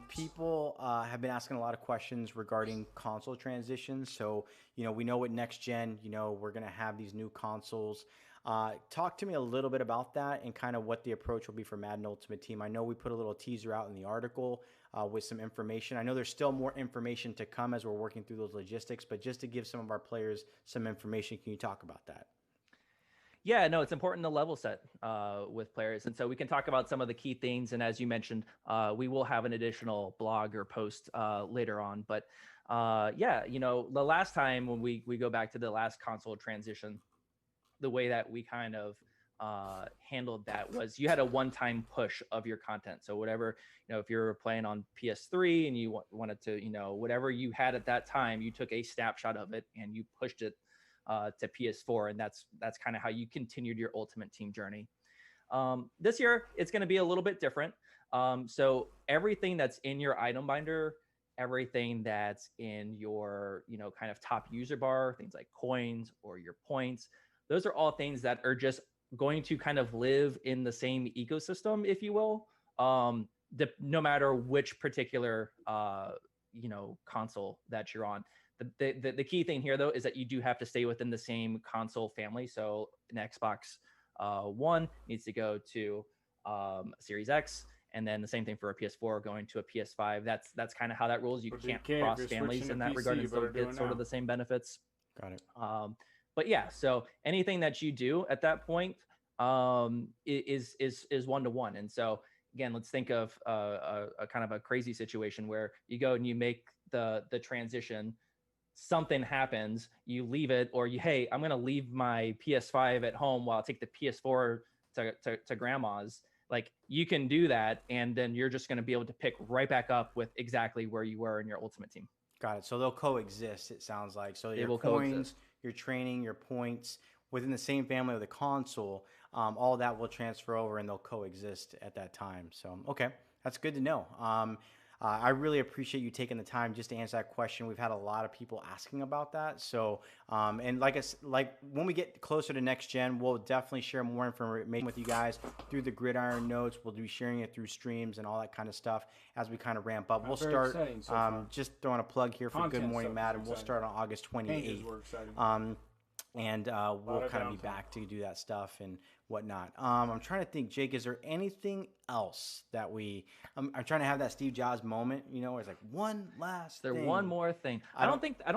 People have been asking a lot of questions regarding console transitions. So, we know with next gen, we're going to have these new consoles. Talk to me a little bit about that and kind of what the approach will be for Madden Ultimate Team. I know we put a little teaser out in the article with some information. I know there's still more information to come as we're working through those logistics, but just to give some of our players some information, can you talk about that? Yeah, no, it's important to level set with players. And so we can talk about some of the key things. And as you mentioned, we will have an additional blog or post later on. But the last time when we go back to the last console transition, the way that we kind of handled that was you had a one-time push of your content. So whatever, if you're playing on PS3 and you wanted to, whatever you had at that time, you took a snapshot of it and you pushed it to PS4, and that's kind of how you continued your Ultimate Team journey. This year, it's going to be a little bit different. So everything that's in your item binder, everything that's in your, kind of top user bar, things like coins or your points, those are all things that are just going to kind of live in the same ecosystem, if you will, no matter which particular, console that you're on. The key thing here, though, is that you do have to stay within the same console family. So an Xbox One needs to go to Series X, and then the same thing for a PS4 going to a PS5. That's kind of how that rolls. You can't cross families in that regard and still get sort of the same benefits. Got it. But yeah, so anything that you do at that point is one-to-one. And so again, let's think of a kind of a crazy situation where you go and you make the transition. Something happens, you leave it, or hey, I'm gonna leave my PS5 at home while I take the PS4 to grandma's. Like, you can do that, and then you're just gonna be able to pick right back up with exactly where you were in your Ultimate Team. Got it. So they'll coexist, it sounds like. So your coins, your training, your points within the same family of the console, all that will transfer over and they'll coexist at that time. So, okay, that's good to know. I really appreciate you taking the time just to answer that question. We've had a lot of people asking about that. So, and like when we get closer to next gen, we'll definitely share more information with you guys through the Gridiron notes. We'll be sharing it through streams and all that kind of stuff as we kind of ramp up. We'll start, just throwing a plug here for Good Morning Madden. We'll start on August 28th. And we'll kind of be back to do that stuff and whatnot. I'm trying to think, Jake, is there anything else that I'm trying to have that Steve Jobs moment, where it's like one last thing. One more thing. I don't think I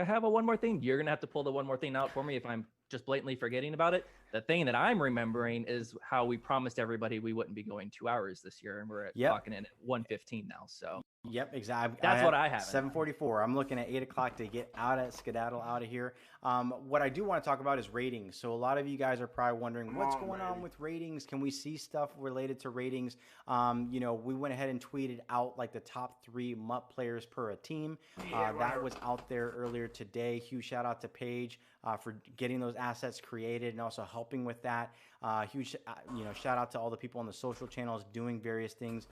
have a one more thing. You're going to have to pull the one more thing out for me if I'm just blatantly forgetting about it. The thing that I'm remembering is how we promised everybody we wouldn't be going 2 hours this year, and we're clocking in at 1:15 now. So yep, exactly. That's what I have. 7:44. I'm looking at 8 o'clock to get skedaddle out of here. What I do want to talk about is ratings. So a lot of you guys are probably wondering what's going on with ratings. Can we see stuff related to ratings? We went ahead and tweeted out like the top 3 MUT players per a team. That was out there earlier today. Huge shout out to Paige for getting those assets created and also helping with that. Huge, shout out to all the people on the social channels doing various things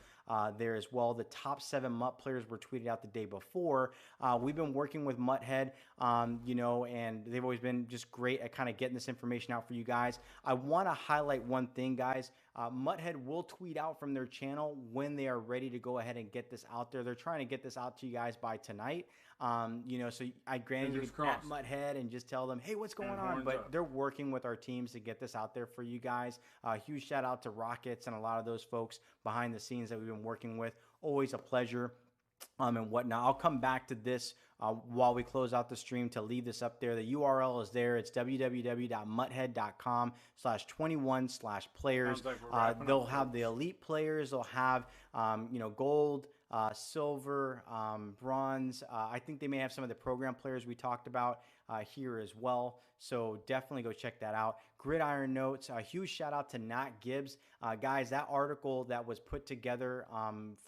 there as well. The top 7 MUT players were tweeted out the day before. We've been working with MUThead, and they've always been just great at kind of getting this information out for you guys. I want to highlight one thing, guys. MUThead will tweet out from their channel when they are ready to go ahead and get this out there. They're trying to get this out to you guys by tonight. So I granted you at MUThead and just tell them, hey, what's going on? But they're working with our teams to get this out there for you guys. Huge shout out to Rockets and a lot of those folks behind the scenes that we've been working with. Always a pleasure. And whatnot. I'll come back to this while we close out the stream to leave this up there. The URL is there. It's www.muthead.com/21/players. They'll have the elite players. They'll have, gold, silver, bronze. I think they may have some of the program players we talked about here as well. So definitely go check that out. Gridiron Notes, a huge shout out to Nat Gibbs. Guys, that article that was put together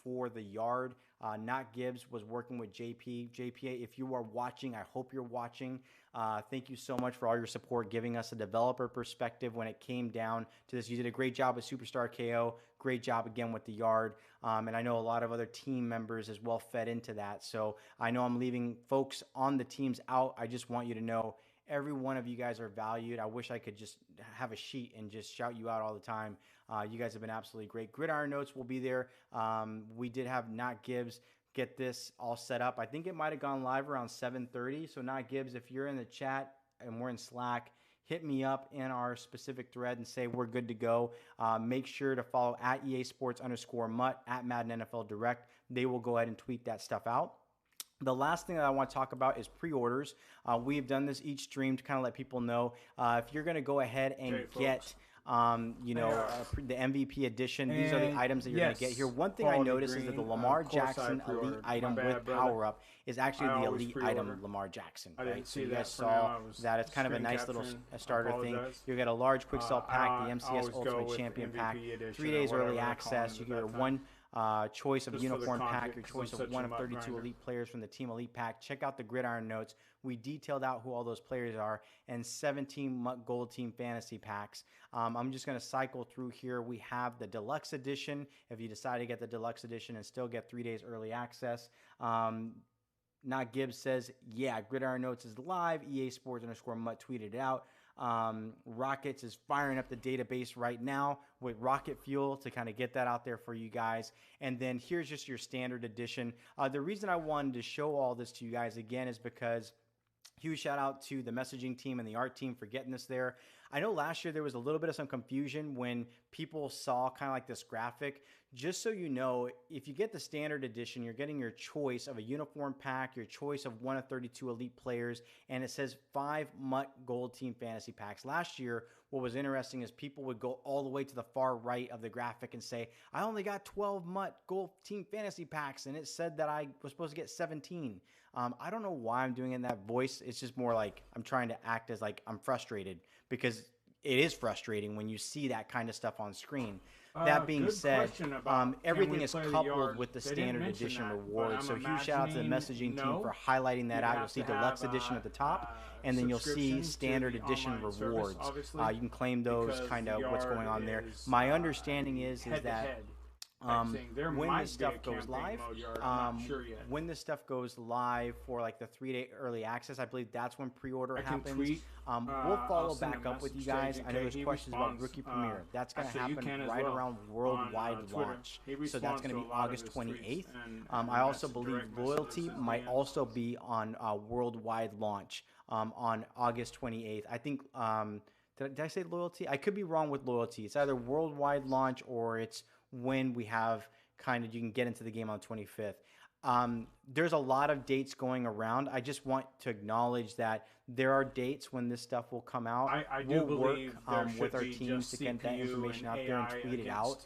for the Yard, Nat Gibbs was working with JP. JP, if you are watching, I hope you're watching. Thank you so much for all your support, giving us a developer perspective when it came down to this. You did a great job with Superstar KO. Great job again with the Yard. And I know a lot of other team members as well fed into that. So I know I'm leaving folks on the teams out. I just want you to know every one of you guys are valued. I wish I could just have a sheet and just shout you out all the time. You guys have been absolutely great. Gridiron Notes will be there. We did have Nat Gibbs get this all set up. I think it might have gone live around 7:30. So Nat Gibbs, if you're in the chat and we're in Slack, hit me up in our specific thread and say we're good to go. Make sure to follow at EA Sports_MUT, at Madden NFL Direct. They will go ahead and tweet that stuff out. The last thing that I want to talk about is pre-orders. We've done this each stream to kind of let people know if you're going to go ahead and get the MVP edition. These are the And items that you're going to get here. One thing I Quality noticed is that the Green, Lamar of course I Jackson Elite pre-ordered. My item bad, with brother. Power Up is actually I the always Elite pre-order. item Lamar Jackson. I Right? didn't So see you that guys for now. saw I was that it's kind of a screen nice little capturing. I starter thing. apologize. You get a large quick sell pack, the I MCS always go Ultimate with Champion MVP pack, edition 3 or days whatever early they're calling access. it You at get that one choice of Just for the uniform pack, content, your 'cause choice I'm of such one a of MUT 32 grinder. elite players from the Team Elite pack. Check out the Gridiron notes. We detailed out who all those players are, and 17 MUT Gold Team Fantasy packs. I'm just going to cycle through here. We have the Deluxe Edition. If you decide to get the Deluxe Edition and still get 3 days early access. Not Gibbs says, yeah, Gridiron Notes is live. EA Sports _MUT tweeted it out. Rockets is firing up the database right now with Rocket Fuel to kind of get that out there for you guys. And then here's just your standard edition. The reason I wanted to show all this to you guys again is because huge shout out to the messaging team and the art team for getting us there. I know last year there was a little bit of some confusion when people saw kind of like this graphic. Just so you know, if you get the standard edition, you're getting your choice of a uniform pack, your choice of one of 32 elite players, and it says 5 MUT Gold Team Fantasy packs. Last year, what was interesting is people would go all the way to the far right of the graphic and say, I only got 12 MUT Gold Team Fantasy packs, and it said that I was supposed to get 17. I don't know why I'm doing it in that voice. It's just more like I'm trying to act as like I'm frustrated, because it is frustrating when you see that kind of stuff on screen. That being said, everything is coupled with the standard edition rewards. So huge shout out to the messaging team for highlighting that out. You'll see deluxe edition at the top, and then you'll see standard edition rewards. You can claim those, kind of what's going on there. My understanding is that when this stuff goes live, when this stuff goes live for like the 3-day early access, I believe that's when pre-order happens. We'll follow back up with you guys. I know there's questions about Rookie Premiere. That's going to happen right around worldwide launch. So that's going to be August 28th. I also believe Loyalty might also be on worldwide launch on August 28th. I think, did I say Loyalty? I could be wrong with Loyalty. It's either worldwide launch or it's when we have kind of, you can get into the game on the 25th. There's a lot of dates going around. I just want to acknowledge that there are dates when this stuff will come out. I do believe work with our teams to get that information out there and tweet it out.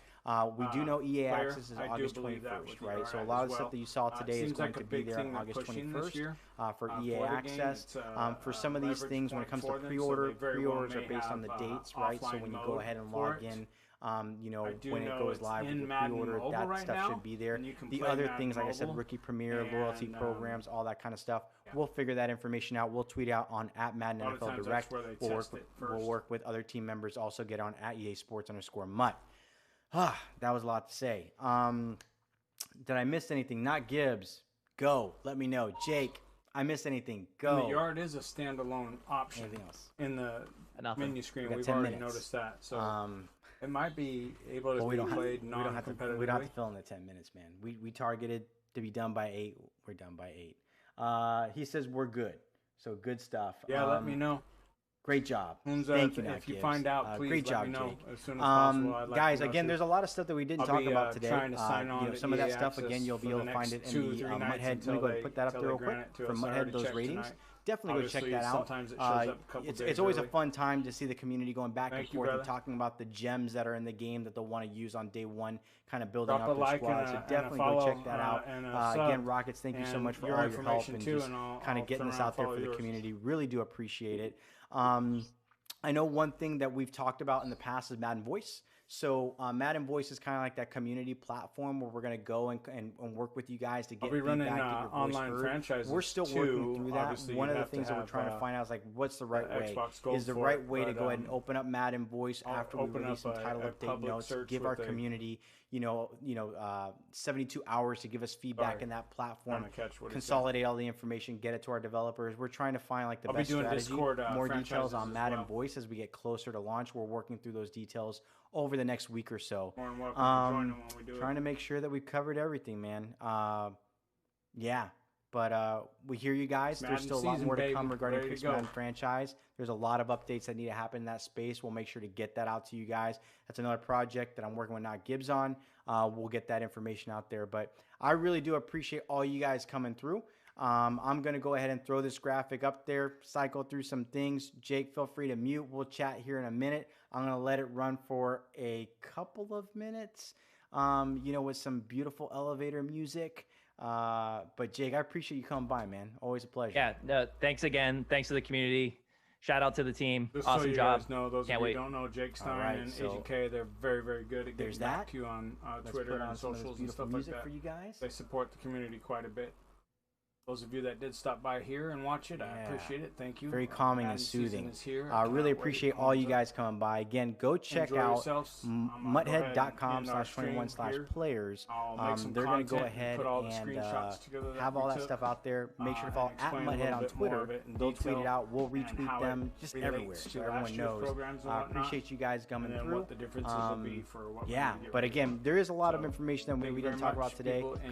We do know EA Access is August 21st, right? So a lot of the stuff that you saw today is going to be there on August 21st for EA Access. For some of these things, when it comes to pre-orders are based on the dates, right? So when you go ahead and log in, when it goes live with the pre-order, that stuff should be there. The other things, like I said, Rookie Premiere, loyalty programs, all that kind of stuff, we'll figure that information out. We'll tweet out on @Madden NFL Direct. We'll work with other team members, also get on @EA Sports _MUT. That was a lot to say. Did I miss anything? Not Gibbs. Go. Let me know. Jake, I missed anything? Go. And the yard is a standalone option. Anything else? In the menu screen. We've 10 already minutes. noticed that. So it might be able to be played non-competitively. We don't have to fill in the 10 minutes, man. We targeted to be done by 8. We're done by 8. He says we're good. So good stuff. Yeah, let me know. Great job. Thank you. If you find out, please great job, let me know Jake. as soon as possible. I'd like guys, to know again, too. there's a lot of stuff that we didn't talk about today. Trying to sign on some of that EA stuff, again, you'll be able to find it in the Muthead. Let me go ahead and put that up there real quick for Muthead, those ratings. Tonight. Definitely go check that out. Sometimes it shows up a couple days it's always early. a fun time to see the community going back and forth brother. and talking about the gems that are in the game that they'll want to use on day one, kind of building Drop up a their like squad. and So a definitely follow, go check that out. and a sub. Again, Rockets, thank you so And much for your all your help information and too, just and I'll kind of getting turn this around out there and for the follow community. Really do appreciate it. I know one thing that we've talked about in the past is Madden Voice. So Madden Voice is kind of like that community platform where we're going to go and work with you guys to get I'll be running feedback, get your voice online heard. franchises. We're still too. working through that. Obviously, One you of the have to things that we're have, trying to find out is like, what's the right way? Xbox Gold Is the for right it, way to but, go ahead and open up Madden Voice I'll after we open release up Untitled a Update public notes? search Give with our the- community, 72 hours to give us feedback Sorry. in that platform. Trying to catch what he Consolidate all the information, get it to our developers. We're trying to find like the I'll be best doing strategy. Discord, More franchises details on as Madden well. Voice as we get closer to launch. We're working through those details over the next week or so. More than welcome to join them when we do it. Trying to make sure that we've covered everything, man. But we hear you guys. There's Madden still a lot season, more to baby. come regarding Ready to Pix go. Madden franchise. There's a lot of updates that need to happen in that space. We'll make sure to get that out to you guys. That's another project that I'm working with Not Gibbs on. We'll get that information out there. But I really do appreciate all you guys coming through. I'm going to go ahead and throw this graphic up there, cycle through some things. Jake, feel free to mute. We'll chat here in a minute. I'm going to let it run for a couple of minutes, with some beautiful elevator music. But Jake, I appreciate you coming by, man. Always a pleasure. Yeah, no, thanks again. Thanks to the community. Shout out to the team. Just awesome so you job. guys know, those Can't of you wait. who don't know, Jake Stein right, and so Agent K, they're very, very good at there's getting back that. to you on Let's Twitter put on and some of this socials and beautiful stuff like music that. for you guys. They support the community quite a bit. Those of you that did stop by here and watch it, I appreciate it. Thank you. Very calming and Madden season soothing. is here. I really cannot wait. appreciate Thumbs all you up. guys coming by. Again, go check Enjoy out yourselves. Go ahead and end our stream here. muthead.com/21/players. I'll make some They're going to go content and ahead put all the and screenshots together that have we all that took, stuff out there. Make sure to follow and at explain a MUThead little on bit more Twitter. of it in They'll tweet detail it out. We'll and retweet how them it just relates everywhere, to so last everyone year's knows. programs and I whatnot, appreciate you guys coming and then through. what the differences will be for what we're Yeah, gonna get but ready again, for. there is a lot of So, information that thank we you didn't very talk about much, today. people,